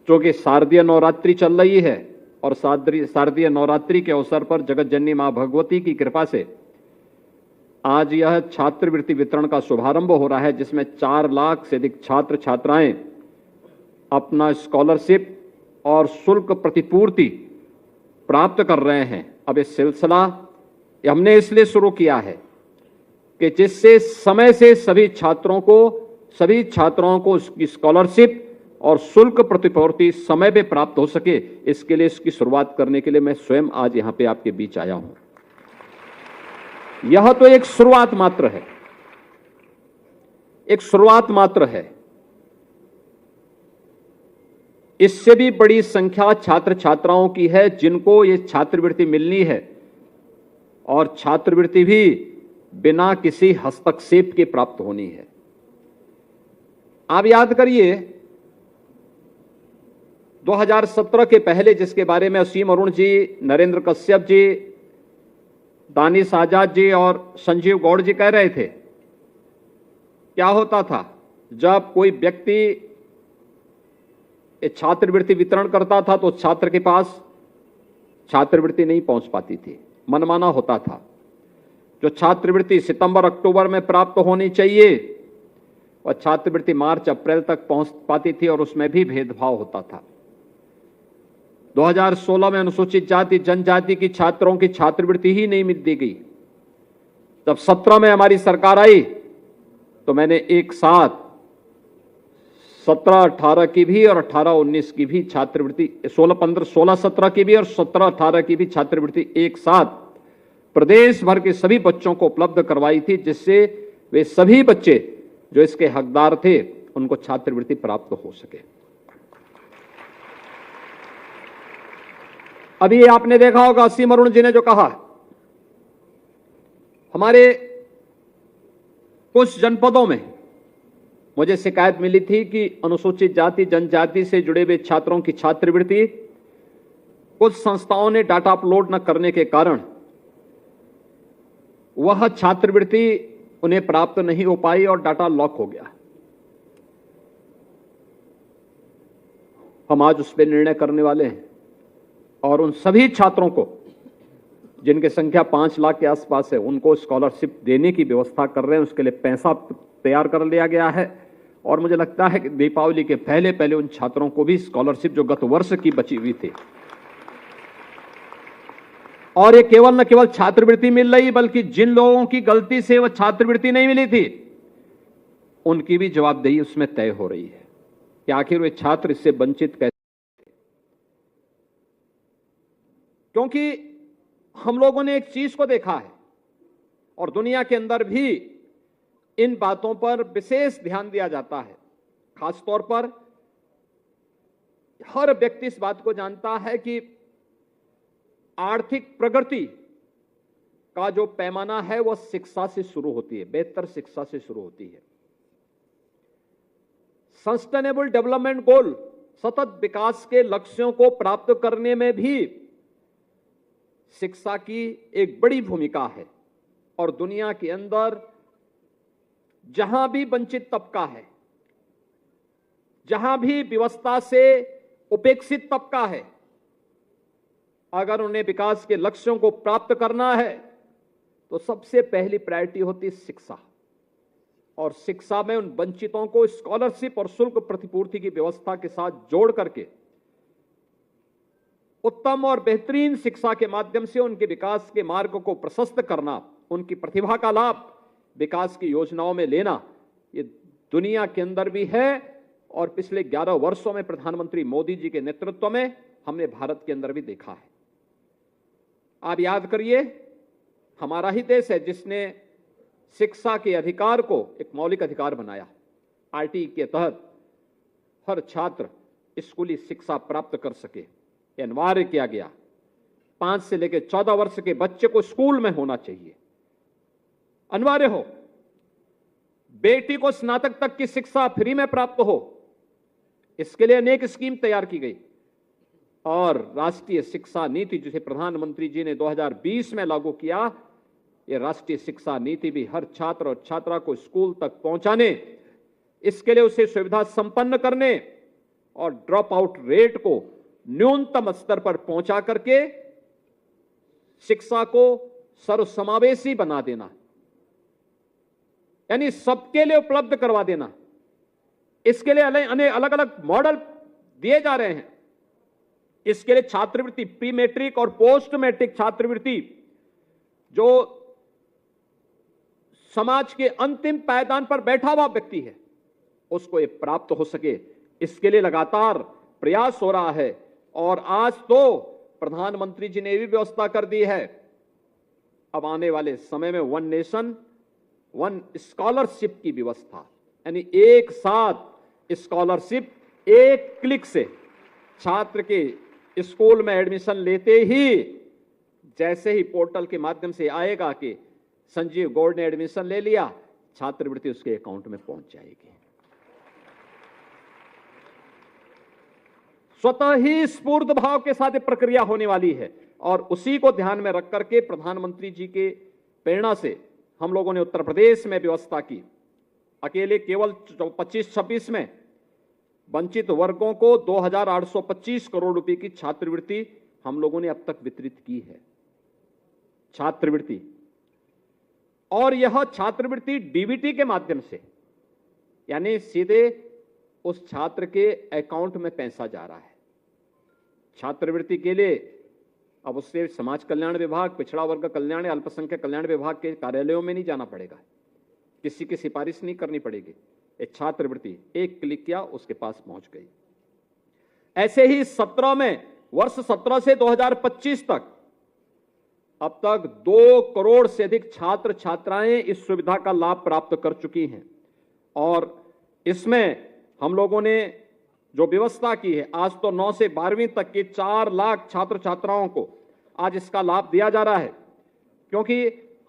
चूंकि शारदीय नवरात्रि चल रही है और शारदीय नवरात्रि के अवसर पर जगत जननी मां भगवती की कृपा से आज यह छात्रवृत्ति वितरण का शुभारंभ हो रहा है, जिसमें 4 लाख से अधिक छात्र छात्राएं अपना स्कॉलरशिप और शुल्क प्रतिपूर्ति प्राप्त कर रहे हैं। अब इस सिलसिला हमने इसलिए शुरू किया है कि जिससे समय से सभी छात्रों को उसकी स्कॉलरशिप और शुल्क प्रतिपूर्ति समय पे प्राप्त हो सके, इसके लिए इसकी शुरुआत करने के लिए मैं स्वयं आज यहां पे आपके बीच आया हूं। यह तो एक शुरुआत मात्र है, एक शुरुआत मात्र है। इससे भी बड़ी संख्या छात्र छात्राओं की है जिनको ये छात्रवृत्ति मिलनी है और छात्रवृत्ति भी बिना किसी हस्तक्षेप के प्राप्त होनी है। आप याद करिए 2017 के पहले, जिसके बारे में असीम अरुण जी, नरेंद्र कश्यप जी, दानिश आजाद जी और संजीव गौड़ जी कह रहे थे, क्या होता था जब कोई व्यक्ति छात्रवृत्ति वितरण करता था तो छात्र के पास छात्रवृत्ति नहीं पहुंच पाती थी, मनमाना होता था। जो छात्रवृत्ति सितंबर अक्टूबर में प्राप्त होनी चाहिए वह छात्रवृत्ति मार्च अप्रैल तक पहुंच पाती थी और उसमें भी भेदभाव होता था। 2016 में अनुसूचित जाति जनजाति की छात्रों की छात्रवृत्ति ही नहीं दी गई। जब 17 में हमारी सरकार आई तो मैंने एक साथ 17-18 की भी और 18-19 की भी छात्रवृत्ति, 16-17 की भी और 17-18 की भी छात्रवृत्ति एक साथ प्रदेश भर के सभी बच्चों को उपलब्ध करवाई थी, जिससे वे सभी बच्चे जो इसके हकदार थे उनको छात्रवृत्ति प्राप्त हो सके। अभी आपने देखा होगा असीम अरुण जी ने जो कहा, हमारे कुछ जनपदों में मुझे शिकायत मिली थी कि अनुसूचित जाति जनजाति से जुड़े हुए छात्रों की छात्रवृत्ति कुछ संस्थाओं ने डाटा अपलोड न करने के कारण वह छात्रवृत्ति उन्हें प्राप्त नहीं हो पाई और डाटा लॉक हो गया। हम आज उस पर निर्णय करने वाले हैं और उन सभी छात्रों को जिनकी संख्या 5 लाख के आसपास है उनको स्कॉलरशिप देने की व्यवस्था कर रहे हैं। उसके लिए पैसा तैयार कर लिया गया है और मुझे लगता है कि दीपावली के पहले पहले उन छात्रों को भी स्कॉलरशिप जो गत वर्ष की बची हुई थी, और ये केवल न केवल छात्रवृत्ति मिल रही बल्कि जिन लोगों की गलती से वह छात्रवृत्ति नहीं मिली थी उनकी भी जवाबदेही उसमें तय हो रही है कि आखिर वे छात्र इससे वंचित कैसे। क्योंकि हम लोगों ने एक चीज को देखा है और दुनिया के अंदर भी इन बातों पर विशेष ध्यान दिया जाता है। खासतौर पर हर व्यक्ति इस बात को जानता है कि आर्थिक प्रगति का जो पैमाना है वह शिक्षा से शुरू होती है, बेहतर शिक्षा से शुरू होती है। सस्टेनेबल डेवलपमेंट गोल, सतत विकास के लक्ष्यों को प्राप्त करने में भी शिक्षा की एक बड़ी भूमिका है और दुनिया के अंदर जहां भी वंचित तबका है, जहां भी व्यवस्था से उपेक्षित तबका है, अगर उन्हें विकास के लक्ष्यों को प्राप्त करना है तो सबसे पहली प्रायोरिटी होती है शिक्षा। और शिक्षा में उन वंचितों को स्कॉलरशिप और शुल्क प्रतिपूर्ति की व्यवस्था के साथ जोड़ करके उत्तम और बेहतरीन शिक्षा के माध्यम से उनके विकास के मार्ग को प्रशस्त करना, उनकी प्रतिभा का लाभ विकास की योजनाओं में लेना, ये दुनिया के अंदर भी है और पिछले 11 वर्षों में प्रधानमंत्री मोदी जी के नेतृत्व में हमने भारत के अंदर भी देखा है। आप याद करिए, हमारा ही देश है जिसने शिक्षा के अधिकार को एक मौलिक अधिकार बनाया। आरटीई के तहत हर छात्र स्कूली शिक्षा प्राप्त कर सके, अनिवार्य किया गया। 5 से लेकर 14 वर्ष के बच्चे को स्कूल में होना चाहिए, अनिवार्य हो। बेटी को स्नातक तक की शिक्षा फ्री में प्राप्त हो, इसके लिए अनेक स्कीम तैयार की गई। और राष्ट्रीय शिक्षा नीति जिसे प्रधानमंत्री जी ने 2020 में लागू किया, यह राष्ट्रीय शिक्षा नीति भी हर छात्र और छात्रा को स्कूल तक पहुंचाने, इसके लिए उसे सुविधा संपन्न करने और ड्रॉप आउट रेट को न्यूनतम स्तर पर पहुंचा करके शिक्षा को सर्वसमावेशी बना देना, यानी सबके लिए उपलब्ध करवा देना। इसके लिए अलग अलग मॉडल दिए जा रहे हैं। इसके लिए छात्रवृत्ति, प्री मैट्रिक और पोस्ट मैट्रिक छात्रवृत्ति जो समाज के अंतिम पायदान पर बैठा हुआ व्यक्ति है उसको ये प्राप्त हो सके, इसके लिए लगातार प्रयास हो रहा है। और आज तो प्रधानमंत्री जी ने भी व्यवस्था कर दी है, अब आने वाले समय में 1 नेशन 1 स्कॉलरशिप की व्यवस्था, यानी एक साथ स्कॉलरशिप एक क्लिक से छात्र के स्कूल में एडमिशन लेते ही जैसे ही पोर्टल के माध्यम से आएगा कि संजीव गौड़ ने एडमिशन ले लिया, छात्रवृत्ति उसके अकाउंट में पहुंच जाएगी। स्वतः ही स्फूर्त भाव के साथ प्रक्रिया होने वाली है और उसी को ध्यान में रख करके प्रधानमंत्री जी के प्रेरणा से हम लोगों ने उत्तर प्रदेश में व्यवस्था की। अकेले केवल 25-26 में वंचित वर्गों को 2,825 करोड़ रुपए की छात्रवृत्ति हम लोगों ने अब तक वितरित की है, छात्रवृत्ति। और यह छात्रवृत्ति डीबीटी के माध्यम से, यानी सीधे उस छात्र के अकाउंट में पैसा जा रहा है। छात्रवृत्ति के लिए अब उससे समाज कल्याण विभाग, पिछड़ा वर्ग कल्याण, अल्पसंख्यक कल्याण विभाग के कार्यालयों में नहीं जाना पड़ेगा, किसी की सिफारिश नहीं करनी पड़ेगी। एक छात्रवृत्ति एक क्लिक किया उसके पास पहुंच गई। ऐसे ही 17 में, वर्ष 17 से 2025 तक अब तक 2 करोड़ से अधिक छात्र छात्राएं इस सुविधा का लाभ प्राप्त कर चुकी हैं। और इसमें हम लोगों ने जो व्यवस्था की है, आज तो 9 से 12वीं तक के 4 लाख छात्र छात्राओं को आज इसका लाभ दिया जा रहा है, क्योंकि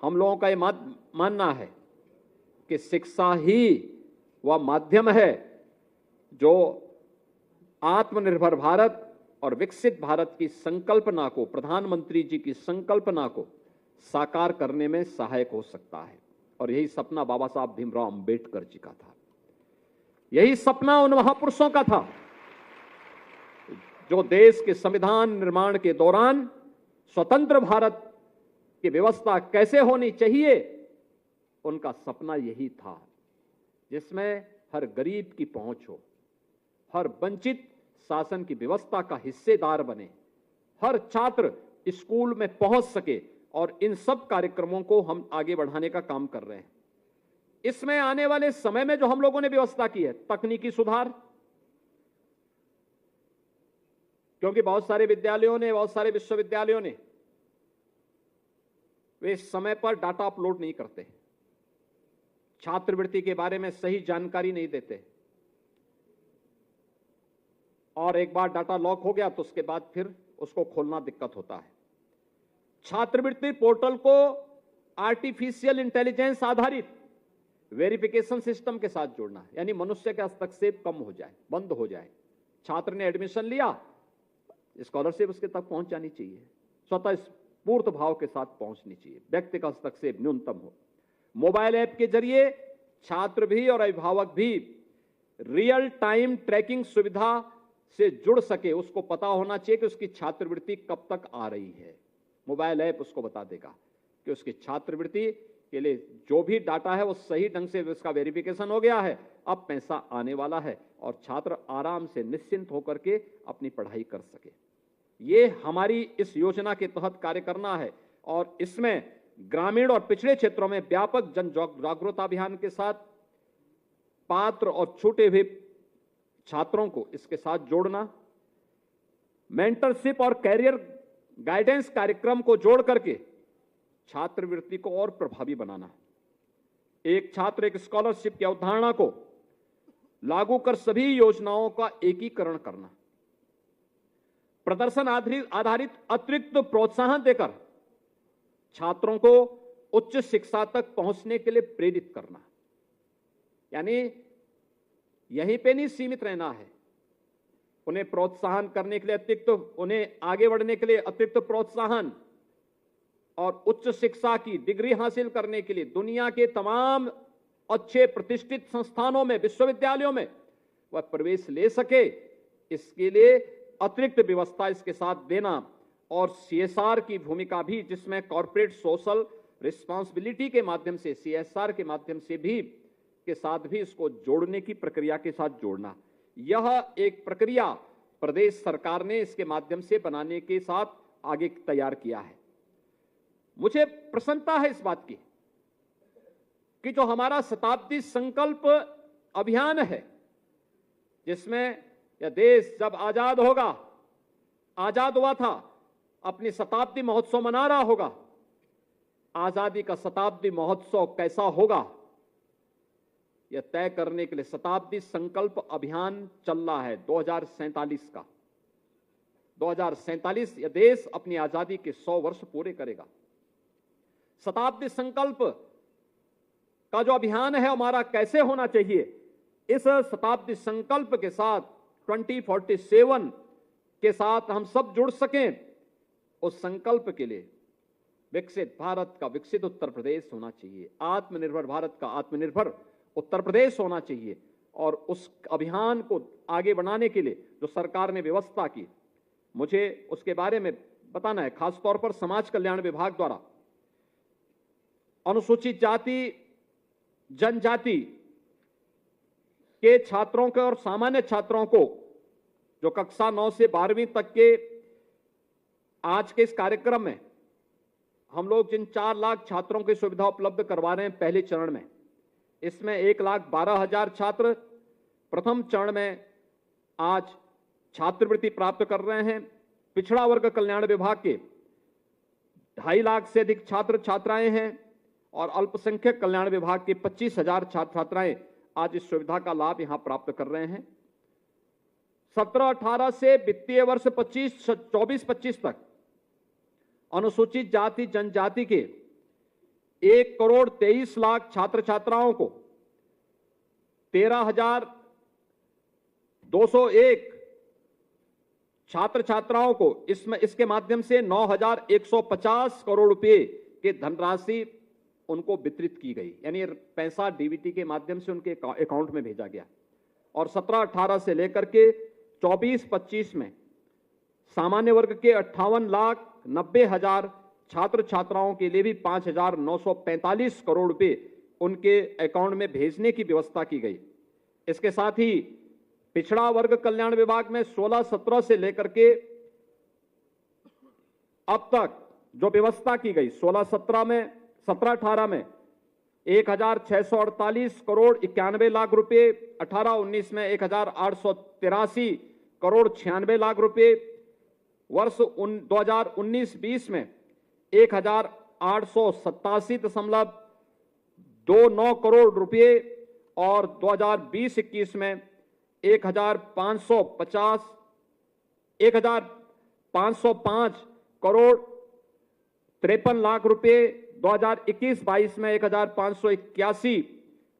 हम लोगों का ये मानना है कि शिक्षा ही वह माध्यम है जो आत्मनिर्भर भारत और विकसित भारत की संकल्पना को, प्रधानमंत्री जी की संकल्पना को साकार करने में सहायक हो सकता है। और यही सपना बाबा साहब भीमराव अंबेडकर जी का था, यही सपना उन महापुरुषों का था जो देश के संविधान निर्माण के दौरान स्वतंत्र भारत की व्यवस्था कैसे होनी चाहिए, उनका सपना यही था, जिसमें हर गरीब की पहुंच हो, हर वंचित शासन की व्यवस्था का हिस्सेदार बने, हर छात्र स्कूल में पहुंच सके। और इन सब कार्यक्रमों को हम आगे बढ़ाने का काम कर रहे हैं। इसमें आने वाले समय में जो हम लोगों ने व्यवस्था की है, तकनीकी सुधार, क्योंकि बहुत सारे विद्यालयों ने, बहुत सारे विश्वविद्यालयों ने वे समय पर डाटा अपलोड नहीं करते, छात्रवृत्ति के बारे में सही जानकारी नहीं देते, और एक बार डाटा लॉक हो गया तो उसके बाद फिर उसको खोलना दिक्कत होता है। छात्रवृत्ति पोर्टल को आर्टिफिशियल इंटेलिजेंस आधारित वेरिफिकेशन सिस्टम के साथ जोड़ना है, यानी मनुष्य का हस्तक्षेप कम हो जाए, बंद हो जाए। छात्र ने एडमिशन लिया, स्कॉलरशिप उसके तक पहुंच जानी चाहिए, स्वतः स्फूर्त भाव के साथ पहुंचनी चाहिए, व्यक्ति का हस्तक्षेप न्यूनतम हो। मोबाइल ऐप के जरिए छात्र भी और अभिभावक भी रियल टाइम ट्रैकिंग सुविधा से जुड़ सके, उसको पता होना चाहिए कि उसकी छात्रवृत्ति कब तक आ रही है। मोबाइल ऐप उसको बता देगा कि उसकी छात्रवृत्ति के लिए जो भी डाटा है वो सही ढंग से उसका वेरिफिकेशन हो गया है, अब पैसा आने वाला है और छात्र आराम से निश्चिंत होकर के अपनी पढ़ाई कर सके। ये हमारी इस योजना के तहत कार्य करना है और इसमें ग्रामीण और पिछड़े क्षेत्रों में व्यापक जन जागरूकता अभियान के साथ पात्र और छूटे हुए छात्रों को इसके साथ जोड़ना, मेंटरशिप और कैरियर गाइडेंस कार्यक्रम को जोड़ करके छात्रवृत्ति को और प्रभावी बनाना, एक छात्र एक स्कॉलरशिप की अवधारणा को लागू कर सभी योजनाओं का एकीकरण करना, प्रदर्शन आधारित अतिरिक्त प्रोत्साहन देकर छात्रों को उच्च शिक्षा तक पहुंचने के लिए प्रेरित करना, यानी यहीं पे नहीं सीमित रहना है, उन्हें प्रोत्साहन करने के लिए अतिरिक्त, उन्हें आगे बढ़ने के लिए अतिरिक्त प्रोत्साहन और उच्च शिक्षा की डिग्री हासिल करने के लिए दुनिया के तमाम अच्छे प्रतिष्ठित संस्थानों में, विश्वविद्यालयों में वह प्रवेश ले सके, इसके लिए अतिरिक्त व्यवस्था इसके साथ देना और सीएसआर की भूमिका भी, जिसमें कॉर्पोरेट सोशल रिस्पांसिबिलिटी के माध्यम से, सीएसआर के माध्यम से भी के साथ भी इसको जोड़ने की प्रक्रिया के साथ जोड़ना। यह एक प्रक्रिया प्रदेश सरकार ने इसके माध्यम से बनाने के साथ आगे तैयार किया है। मुझे प्रसन्नता है इस बात की कि जो हमारा शताब्दी संकल्प अभियान है, जिसमें यह देश जब आजाद होगा, आजाद हुआ था, अपनी शताब्दी महोत्सव मना रहा होगा, आजादी का शताब्दी महोत्सव कैसा होगा यह तय करने के लिए शताब्दी संकल्प अभियान चल रहा है 2047 का। 2047 यह देश अपनी आजादी के 100 वर्ष पूरे करेगा। शताब्दी संकल्प का जो अभियान है हमारा कैसे होना चाहिए, इस शताब्दी संकल्प के साथ 2047 के साथ हम सब जुड़ सकें, उस संकल्प के लिए विकसित भारत का विकसित उत्तर प्रदेश होना चाहिए, आत्मनिर्भर भारत का आत्मनिर्भर उत्तर प्रदेश होना चाहिए। और उस अभियान को आगे बढ़ाने के लिए जो सरकार ने व्यवस्था की, मुझे उसके बारे में बताना है। खासतौर पर समाज कल्याण विभाग द्वारा अनुसूचित जाति जनजाति के छात्रों को और सामान्य छात्रों को जो कक्षा 9 से 12वीं तक के आज के इस कार्यक्रम में हम लोग जिन 4 लाख छात्रों की सुविधा उपलब्ध करवा रहे हैं पहले चरण में, इसमें 1,12,000 छात्र प्रथम चरण में आज छात्रवृत्ति प्राप्त कर रहे हैं। पिछड़ा वर्ग कल्याण विभाग के 2.5 लाख से अधिक छात्र छात्राएं हैं और अल्पसंख्यक कल्याण विभाग के 25,000 छात्र छात्राएं आज इस सुविधा का लाभ यहां प्राप्त कर रहे हैं। 17-18 से वित्तीय वर्ष 24-25 तक अनुसूचित जाति जनजाति के 1,23 लाख छात्र छात्राओं को 13,201 छात्र छात्राओं को इसके माध्यम से 9,150 करोड़ रुपए के धनराशि उनको वितरित की गई, यानी पैसा डीबीटी के माध्यम से उनके अकाउंट में भेजा गया। और 17-18 से लेकर के 24-25 में सामान्य वर्ग के 58,90,000 छात्र छात्राओं के लिए भी 5,945 करोड़ रुपए उनके अकाउंट में भेजने की व्यवस्था की गई। इसके साथ ही पिछड़ा वर्ग कल्याण विभाग में 16-17 से लेकर के अब तक जो व्यवस्था की गई, 16-17 में 17-18 में 1,648 करोड़ 91 लाख रुपए, 18-19 में 1,883 करोड़ 96 लाख रुपए, वर्ष 2019-20 में 1,887.29 करोड़ रुपए और 2020-21 में 1,505 करोड़ 53 लाख रुपए, 2021-22 में 1,581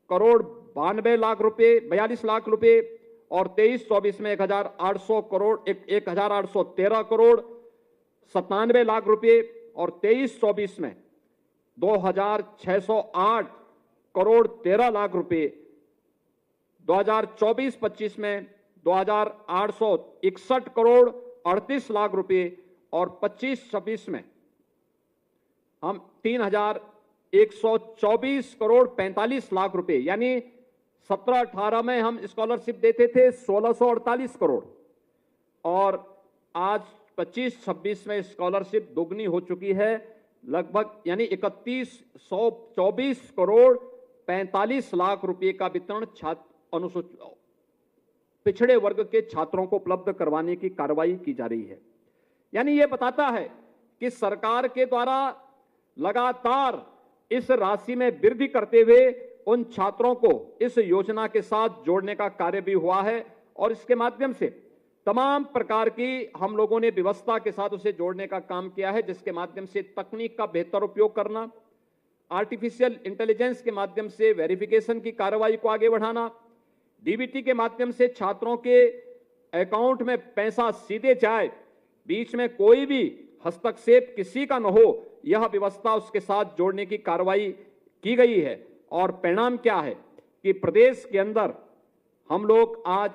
करोड़ 92 लाख रुपए 42 लाख रुपए और 23-24 में 1,800 करोड़ 1,813 करोड़ 97 लाख रुपए और 23-24 में 2,608 करोड़ 13 लाख रुपए, 2024-25 में 2,861 करोड़ 38 लाख रुपए और 25-26 में हम 3,124 करोड़ 45 लाख रुपए, यानी 17-18 में हम स्कॉलरशिप देते थे 1,648 करोड़ और आज 25-26 में स्कॉलरशिप दोगुनी हो चुकी है, लगभग यानी 3,124 करोड़ 45 लाख रुपए का वितरण अनुसूचित पिछड़े वर्ग के छात्रों को उपलब्ध करवाने की कार्रवाई की जा रही है। यानी यह बताता है कि सरकार के द्वारा लगातार इस राशि में वृद्धि करते हुए उन छात्रों को इस योजना के साथ जोड़ने का कार्य भी हुआ है और इसके माध्यम से तमाम प्रकार की हम लोगों ने व्यवस्था के साथ उसे जोड़ने का काम किया है, जिसके माध्यम से तकनीक का बेहतर उपयोग करना, आर्टिफिशियल इंटेलिजेंस के माध्यम से वेरिफिकेशन की कार्रवाई को आगे बढ़ाना, डीबीटी के माध्यम से छात्रों के अकाउंट में पैसा सीधे जाए, बीच में कोई भी हस्तक्षेप किसी का न हो, यह व्यवस्था उसके साथ जोड़ने की कार्रवाई की गई है। और परिणाम क्या है कि प्रदेश के अंदर हम लोग आज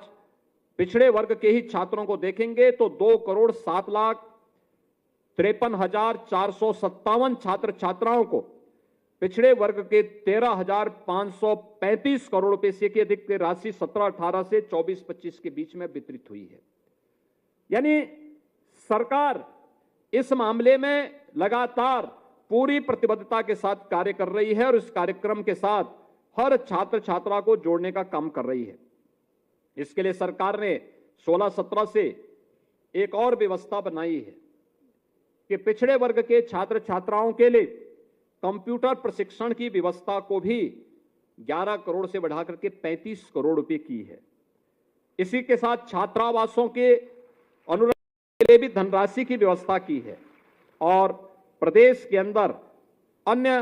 पिछड़े वर्ग के ही छात्रों को देखेंगे तो 2,07,53,457 छात्र छात्राओं को पिछड़े वर्ग के 13,535 करोड़ रुपए से की अधिक की राशि 17-18 से 24-25 के बीच में वितरित हुई है। यानी सरकार इस मामले में लगातार पूरी प्रतिबद्धता के साथ कार्य कर रही है और इस कार्यक्रम के साथ हर छात्र छात्रा को जोड़ने का काम कर रही है। इसके लिए सरकार ने 16-17 से एक और व्यवस्था बनाई है कि पिछड़े वर्ग के छात्र छात्राओं के लिए कंप्यूटर प्रशिक्षण की व्यवस्था को भी 11 करोड़ से बढ़ाकर के 35 करोड़ रुपए की है। इसी के साथ छात्रावासों के अनुदान के लिए भी धनराशि की व्यवस्था की है और प्रदेश के अंदर अन्य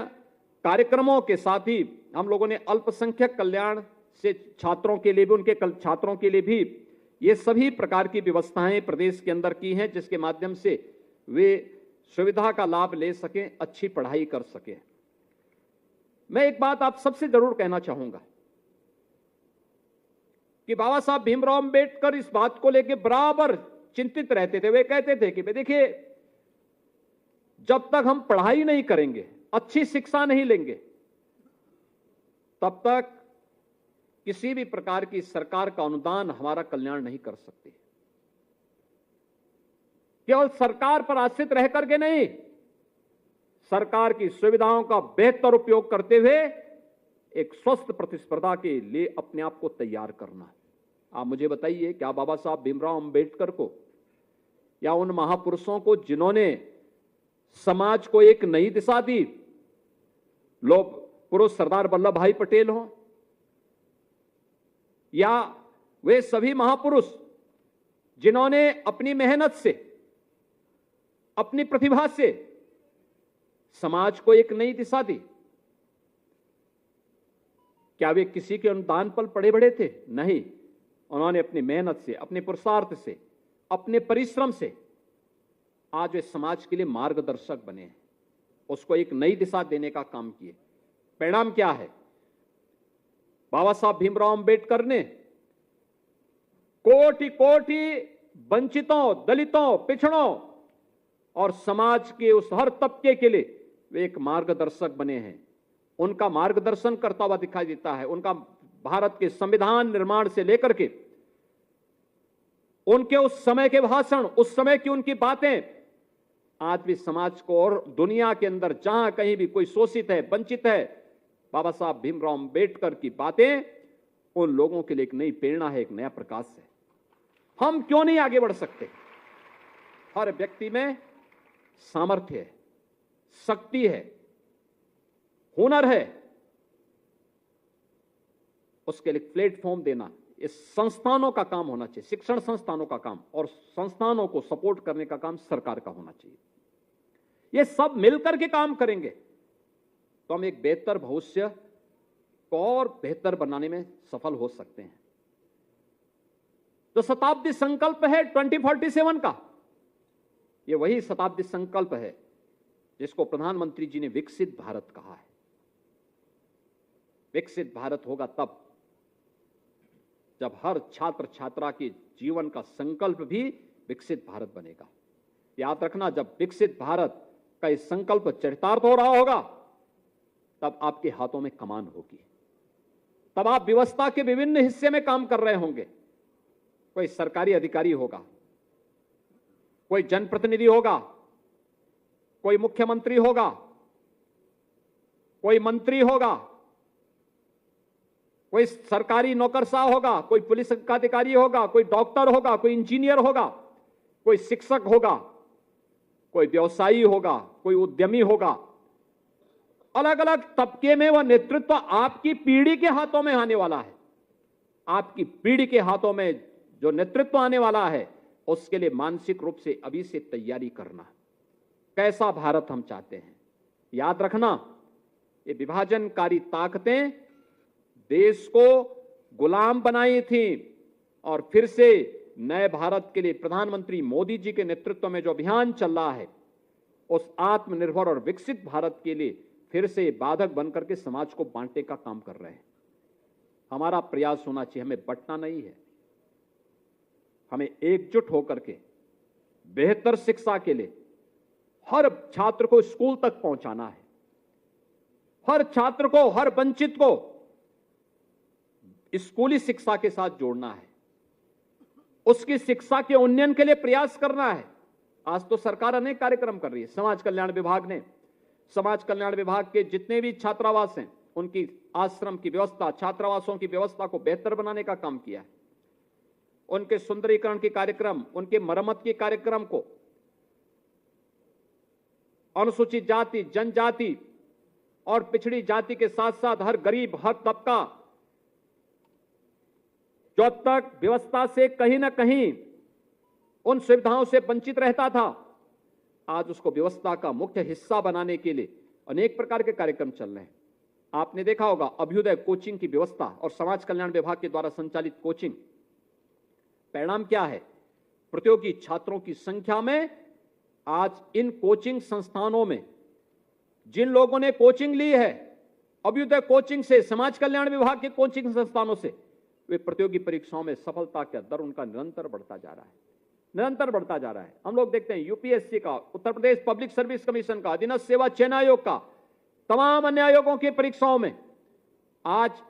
कार्यक्रमों के साथ ही हम लोगों ने अल्पसंख्यक कल्याण से छात्रों के लिए भी, उनके छात्रों के लिए भी ये सभी प्रकार की व्यवस्थाएं प्रदेश के अंदर की हैं, जिसके माध्यम से वे सुविधा का लाभ ले सकें, अच्छी पढ़ाई कर सकें। मैं एक बात आप सबसे जरूर कहना चाहूंगा कि बाबा साहब भीमराव अंबेडकर इस बात को लेकर बराबर चिंतित रहते थे। वे कहते थे कि देखिए, जब तक हम पढ़ाई नहीं करेंगे, अच्छी शिक्षा नहीं लेंगे, तब तक किसी भी प्रकार की सरकार का अनुदान हमारा कल्याण नहीं कर सकती। केवल सरकार पर आश्रित रह करके नहीं, सरकार की सुविधाओं का बेहतर उपयोग करते हुए एक स्वस्थ प्रतिस्पर्धा के लिए अपने आप को तैयार करना। आप मुझे बताइए, क्या बाबा साहब भीमराव अंबेडकर को या उन महापुरुषों को जिन्होंने समाज को एक नई दिशा दी, लोग पुरुष सरदार वल्लभ भाई पटेल हों या वे सभी महापुरुष जिन्होंने अपनी मेहनत से, अपनी प्रतिभा से समाज को एक नई दिशा दी, क्या वे किसी के अनुदान पर पड़े बढ़े थे? नहीं, उन्होंने अपनी मेहनत से, अपने पुरुषार्थ से, अपने परिश्रम से आज वे समाज के लिए मार्गदर्शक बने हैं, उसको एक नई दिशा देने का काम किए। परिणाम क्या है? बाबा साहब भीमराव अंबेडकर ने कोटि कोटि वंचितों, दलितों, पिछड़ों और समाज के उस हर तबके के लिए वे एक मार्गदर्शक बने हैं। उनका मार्गदर्शन करता हुआ दिखाई देता है। उनका भारत के संविधान निर्माण से लेकर के उनके उस समय के भाषण, उस समय की उनकी बातें आज भी समाज को और दुनिया के अंदर जहां कहीं भी कोई शोषित है, वंचित है, बाबा साहब भीमराव अंबेडकर की बातें उन लोगों के लिए एक नई प्रेरणा है, एक नया प्रकाश है। हम क्यों नहीं आगे बढ़ सकते? हर व्यक्ति में सामर्थ्य है, शक्ति है, हुनर है, उसके लिए प्लेटफॉर्म देना इस संस्थानों का काम होना चाहिए, शिक्षण संस्थानों का काम, और संस्थानों को सपोर्ट करने का काम सरकार का होना चाहिए। ये सब मिलकर के काम करेंगे तो हम एक बेहतर भविष्य को और बेहतर बनाने में सफल हो सकते हैं। तो शताब्दी संकल्प है 2047 का, ये वही शताब्दी संकल्प है जिसको प्रधानमंत्री जी ने विकसित भारत कहा है। विकसित भारत होगा तब जब हर छात्र छात्रा के जीवन का संकल्प भी विकसित भारत बनेगा। याद रखना, जब विकसित भारत का इस संकल्प चरितार्थ हो रहा होगा तब आपके हाथों में कमान होगी, तब आप व्यवस्था के विभिन्न हिस्से में काम कर रहे होंगे। कोई सरकारी अधिकारी होगा, कोई जनप्रतिनिधि होगा, कोई मुख्यमंत्री होगा, कोई मंत्री होगा, कोई सरकारी नौकरशाह होगा, कोई पुलिस का अधिकारी होगा, कोई डॉक्टर होगा, कोई इंजीनियर होगा, कोई शिक्षक होगा, कोई व्यवसायी होगा, कोई उद्यमी होगा। अलग अलग तबके में वह नेतृत्व आपकी पीढ़ी के हाथों में आने वाला है। आपकी पीढ़ी के हाथों में जो नेतृत्व आने वाला है उसके लिए मानसिक रूप से अभी से तैयारी करना। कैसा भारत हम चाहते हैं, याद रखना, ये विभाजनकारी ताकतें देश को गुलाम बनाई थी और फिर से नए भारत के लिए प्रधानमंत्री मोदी जी के नेतृत्व में जो अभियान चल रहा है, उस आत्मनिर्भर और विकसित भारत के लिए फिर से बाधक बनकर के समाज को बांटने का काम कर रहे हैं। हमारा प्रयास होना चाहिए, हमें बंटना नहीं है, हमें एकजुट होकर के बेहतर शिक्षा के लिए हर छात्र को स्कूल तक पहुंचाना है, हर छात्र को, हर वंचित को स्कूली शिक्षा के साथ जोड़ना है, उसकी शिक्षा के उन्नयन के लिए प्रयास करना है। आज तो सरकार अनेक कार्यक्रम कर रही है। समाज कल्याण विभाग ने, समाज कल्याण विभाग के जितने भी छात्रावास हैं, उनकी आश्रम की व्यवस्था, छात्रावासों की व्यवस्था को बेहतर बनाने का काम किया है। उनके सुंदरीकरण के कार्यक्रम, उनके मरम्मत के कार्यक्रम को अनुसूचित जाति, जनजाति और पिछड़ी जाति के साथ साथ हर गरीब, हर तबका जो अब तक व्यवस्था से कहीं ना कहीं उन सुविधाओं से वंचित रहता था, आज उसको व्यवस्था का मुख्य हिस्सा बनाने के लिए अनेक प्रकार के कार्यक्रम चल रहे हैं। आपने देखा होगा अभ्युदय कोचिंग की व्यवस्था और समाज कल्याण विभाग के द्वारा संचालित कोचिंग, परिणाम क्या है? प्रतियोगी छात्रों की संख्या में आज इन कोचिंग संस्थानों में जिन लोगों ने कोचिंग ली है अभ्युदय कोचिंग से, समाज कल्याण विभाग के कोचिंग संस्थानों से, वे प्रतियोगी परीक्षाओं में सफलता का दर उनका निरंतर बढ़ता जा रहा है, निरंतर बढ़ता जा रहा है। हम लोग देखते हैं यूपीएससी का, Uttar Pradesh public service commission का, अधीनस्थ सेवा चयन आयोग का, तमाम अन्य आयोगों की परीक्षाओं में आज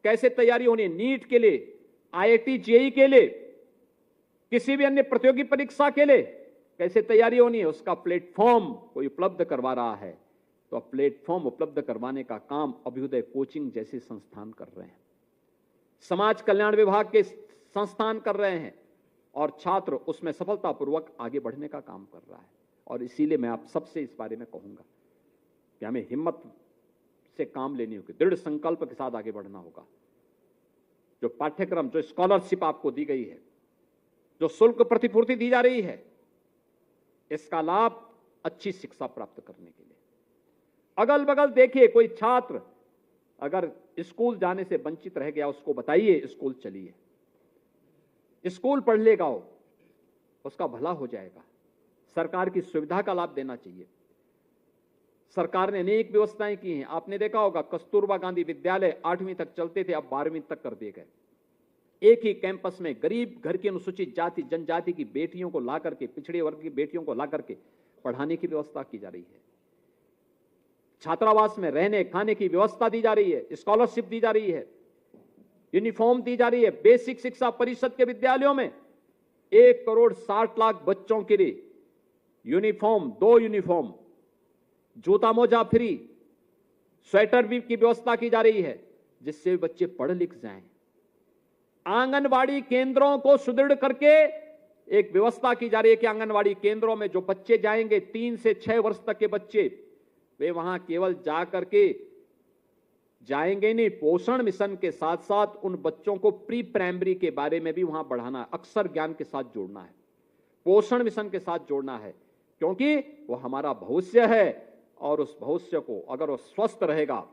कैसे तैयारी होनी है, नीट के लिए, आईआईटी जेईई के लिए, किसी भी अन्य प्रतियोगी परीक्षा के लिए कैसे तैयारी होनी है, उसका प्लेटफॉर्म कोई उपलब्ध करवा रहा है। तो प्लेटफॉर्म उपलब्ध करवाने का काम अभ्युदय कोचिंग जैसे संस्थान कर रहे हैं, समाज कल्याण विभाग के संस्थान कर रहे हैं और छात्र उसमें सफलतापूर्वक आगे बढ़ने का काम कर रहा है। और इसीलिए मैं आप सबसे इस बारे में कहूंगा कि हमें हिम्मत से काम लेनी होगी, दृढ़ संकल्प के साथ आगे बढ़ना होगा। जो पाठ्यक्रम, जो स्कॉलरशिप आपको दी गई है, जो शुल्क प्रतिपूर्ति दी जा रही है, इसका लाभ अच्छी शिक्षा प्राप्त करने के लिए। अगल बगल देखिए, कोई छात्र अगर स्कूल जाने से वंचित रह गया, उसको बताइए स्कूल चलिए, स्कूल पढ़ लेगा, उसका भला हो जाएगा। सरकार की सुविधा का लाभ देना चाहिए। सरकार ने अनेक व्यवस्थाएं की हैं। आपने देखा होगा कस्तूरबा गांधी विद्यालय 8वीं तक चलते थे, अब 12वीं तक कर दिए गए। एक ही कैंपस में गरीब घर की अनुसूचित जाति, जनजाति की बेटियों को ला करके, पिछड़े वर्ग की बेटियों को ला करके पढ़ाने की व्यवस्था की जा रही है। छात्रावास में रहने खाने की व्यवस्था दी जा रही है, स्कॉलरशिप दी जा रही है, यूनिफॉर्म दी जा रही है। बेसिक शिक्षा परिषद के विद्यालयों में 1,60,00,000 बच्चों के लिए यूनिफॉर्म, 2 यूनिफॉर्म, जूता मोजा फ्री, स्वेटर भी की व्यवस्था की जा रही है, जिससे बच्चे पढ़ लिख जाएं। आंगनवाड़ी केंद्रों को सुदृढ़ करके एक व्यवस्था की जा रही है कि आंगनवाड़ी केंद्रों में जो बच्चे जाएंगे, 3 से 6 वर्ष तक के बच्चे, वे वहां केवल जा करके जाएंगे नहीं, पोषण मिशन के साथ साथ उन बच्चों को प्री प्राइमरी के बारे में भी वहां बढ़ाना है, अक्षर ज्ञान के साथ जोड़ना है, पोषण मिशन के साथ जोड़ना है, क्योंकि वो हमारा भविष्य है। और उस भविष्य को अगर वो स्वस्थ रहेगा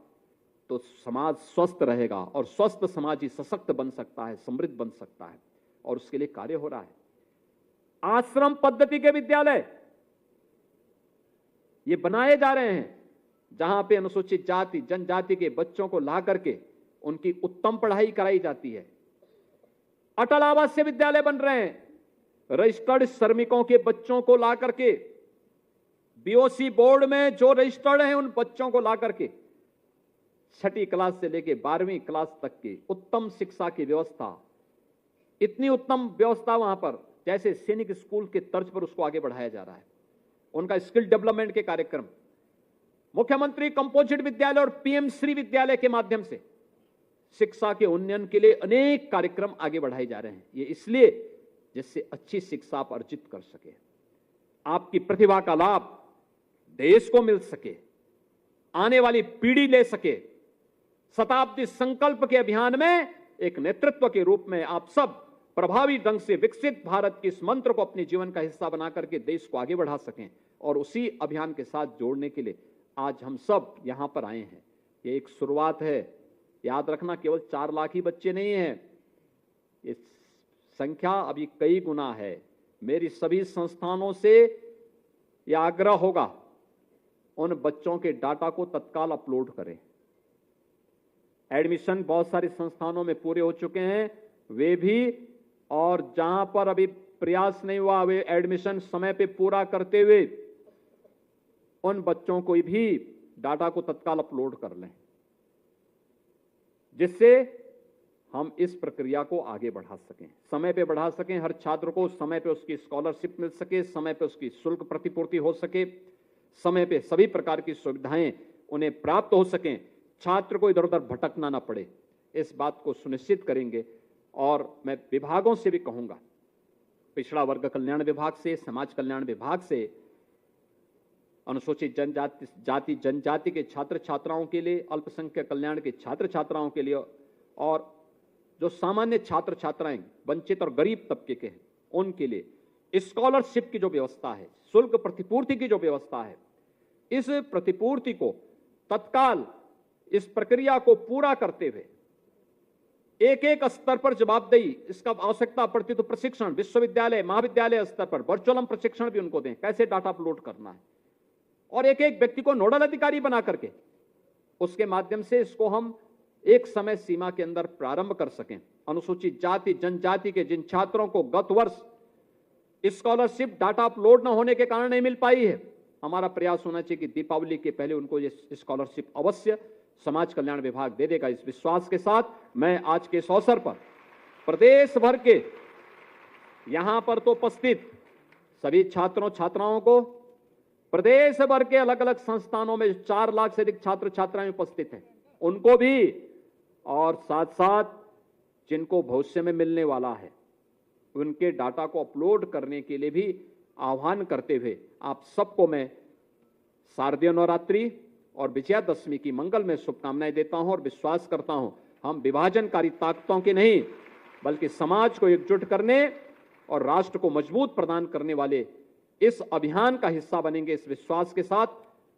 तो समाज स्वस्थ रहेगा, और स्वस्थ समाज ही सशक्त बन सकता है, समृद्ध बन सकता है, और उसके लिए कार्य हो रहा है। आश्रम पद्धति के विद्यालय ये बनाए जा रहे हैं, जहां पे अनुसूचित जाति, जनजाति के बच्चों को ला करके उनकी उत्तम पढ़ाई कराई जाती है। अटल आवासीय विद्यालय बन रहे हैं, रजिस्टर्ड श्रमिकों के बच्चों को ला करके, बीओसी बोर्ड में जो रजिस्टर्ड हैं उन बच्चों को ला करके 6ठी क्लास से लेकर 12वीं क्लास तक की उत्तम शिक्षा की व्यवस्था, इतनी उत्तम व्यवस्था वहां पर जैसे सैनिक स्कूल के तर्ज पर उसको आगे बढ़ाया जा रहा है। उनका स्किल डेवलपमेंट के कार्यक्रम, मुख्यमंत्री कंपोजिट विद्यालय और पीएम श्री विद्यालय के माध्यम से शिक्षा के उन्नयन के लिए अनेक कार्यक्रम आगे बढ़ाए जा रहे हैं। ये इसलिए जिससे अच्छी शिक्षा आप अर्जित कर सके, आपकी प्रतिभा का लाभ देश को मिल सके, आने वाली पीढ़ी ले सके। शताब्दी संकल्प के अभियान में एक नेतृत्व के रूप में आप सब प्रभावी ढंग से विकसित भारत के इस मंत्र को अपने जीवन का हिस्सा बना करके देश को आगे बढ़ा सकें। और उसी अभियान के साथ जोड़ने के लिए आज हम सब यहां पर आए हैं। ये एक शुरुआत है। याद रखना, केवल 4 लाख ही बच्चे नहीं हैं, इस संख्या अभी कई गुना है। मेरी सभी संस्थानों से यह आग्रह होगा, उन बच्चों के डाटा को तत्काल अपलोड करें। एडमिशन बहुत सारे संस्थानों में पूरे हो चुके हैं, वे भी, और जहां पर अभी प्रयास नहीं हुआ वे एडमिशन समय पे पूरा करते हुए उन बच्चों को भी डाटा को तत्काल अपलोड कर लें, जिससे हम इस प्रक्रिया को आगे बढ़ा सकें, समय पे बढ़ा सकें। हर छात्र को समय पे उसकी स्कॉलरशिप मिल सके, समय पे उसकी शुल्क प्रतिपूर्ति हो सके, समय पे सभी प्रकार की सुविधाएं उन्हें प्राप्त हो सकें, छात्र को इधर उधर भटकना ना पड़े। इस बात को सुनिश्चित करेंगे। और मैं विभागों से भी कहूंगा, पिछड़ा वर्ग कल्याण विभाग से, समाज कल्याण विभाग से, अनुसूचित जनजाति के छात्र छात्राओं के लिए, अल्पसंख्यक कल्याण के छात्र छात्राओं के लिए, और जो सामान्य छात्र छात्राएं वंचित और गरीब तबके के हैं उनके लिए स्कॉलरशिप की जो व्यवस्था है, शुल्क प्रतिपूर्ति की जो व्यवस्था है, इस प्रतिपूर्ति को तत्काल, इस प्रक्रिया को पूरा करते हुए एक एक स्तर पर जवाबदेही, इसका आवश्यकता पड़ती तो प्रशिक्षण, विश्वविद्यालय महाविद्यालय स्तर पर वर्चुअल हम प्रशिक्षण भी उनको दें, कैसे डाटा अपलोड करना है, और एक एक व्यक्ति को नोडल अधिकारी बना करके उसके माध्यम से इसको हम एक समय सीमा के अंदर प्रारंभ कर सकें। अनुसूचित जाति जनजाति के जिन छात्रों को गत वर्ष स्कॉलरशिप डाटा अपलोड न होने के कारण नहीं मिल पाई है, हमारा प्रयास होना चाहिए कि दीपावली के पहले उनको ये स्कॉलरशिप अवश्य समाज कल्याण विभाग दे देगा। इस विश्वास के साथ मैं आज के इस अवसर पर प्रदेश भर के यहां पर तो उपस्थित सभी छात्रों छात्राओं को, प्रदेश भर के अलग अलग संस्थानों में 4 लाख से अधिक छात्र छात्राएं उपस्थित हैं उनको भी, और साथ साथ जिनको भविष्य में मिलने वाला है उनके डाटा को अपलोड करने के लिए भी आह्वान करते हुए आप सबको मैं शारदीय नवरात्रि और विजयादशमी की मंगलमय शुभकामनाएं देता हूं और विश्वास करता हूं हम विभाजनकारी ताकतों के नहीं बल्कि समाज को एकजुट करने और राष्ट्र को मजबूत प्रदान करने वाले इस अभियान का हिस्सा बनेंगे। इस विश्वास के साथ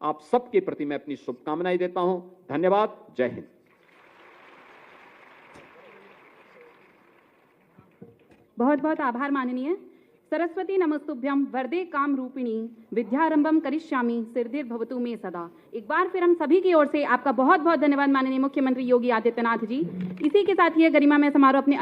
आप सबके प्रति मैं अपनी शुभकामनाएं देता हूं। धन्यवाद। जय हिंद। बहुत बहुत आभार माननीय। सरस्वती नमस्तुभ्यम वरदे काम रूपिणी विद्यारंभम करिष्यामि सिद्धिर्भवतु मे सदा। एक बार फिर हम सभी की ओर से आपका बहुत बहुत धन्यवाद माननीय मुख्यमंत्री योगी आदित्यनाथ जी। इसी के साथ ये गरिमा में समारोह अपने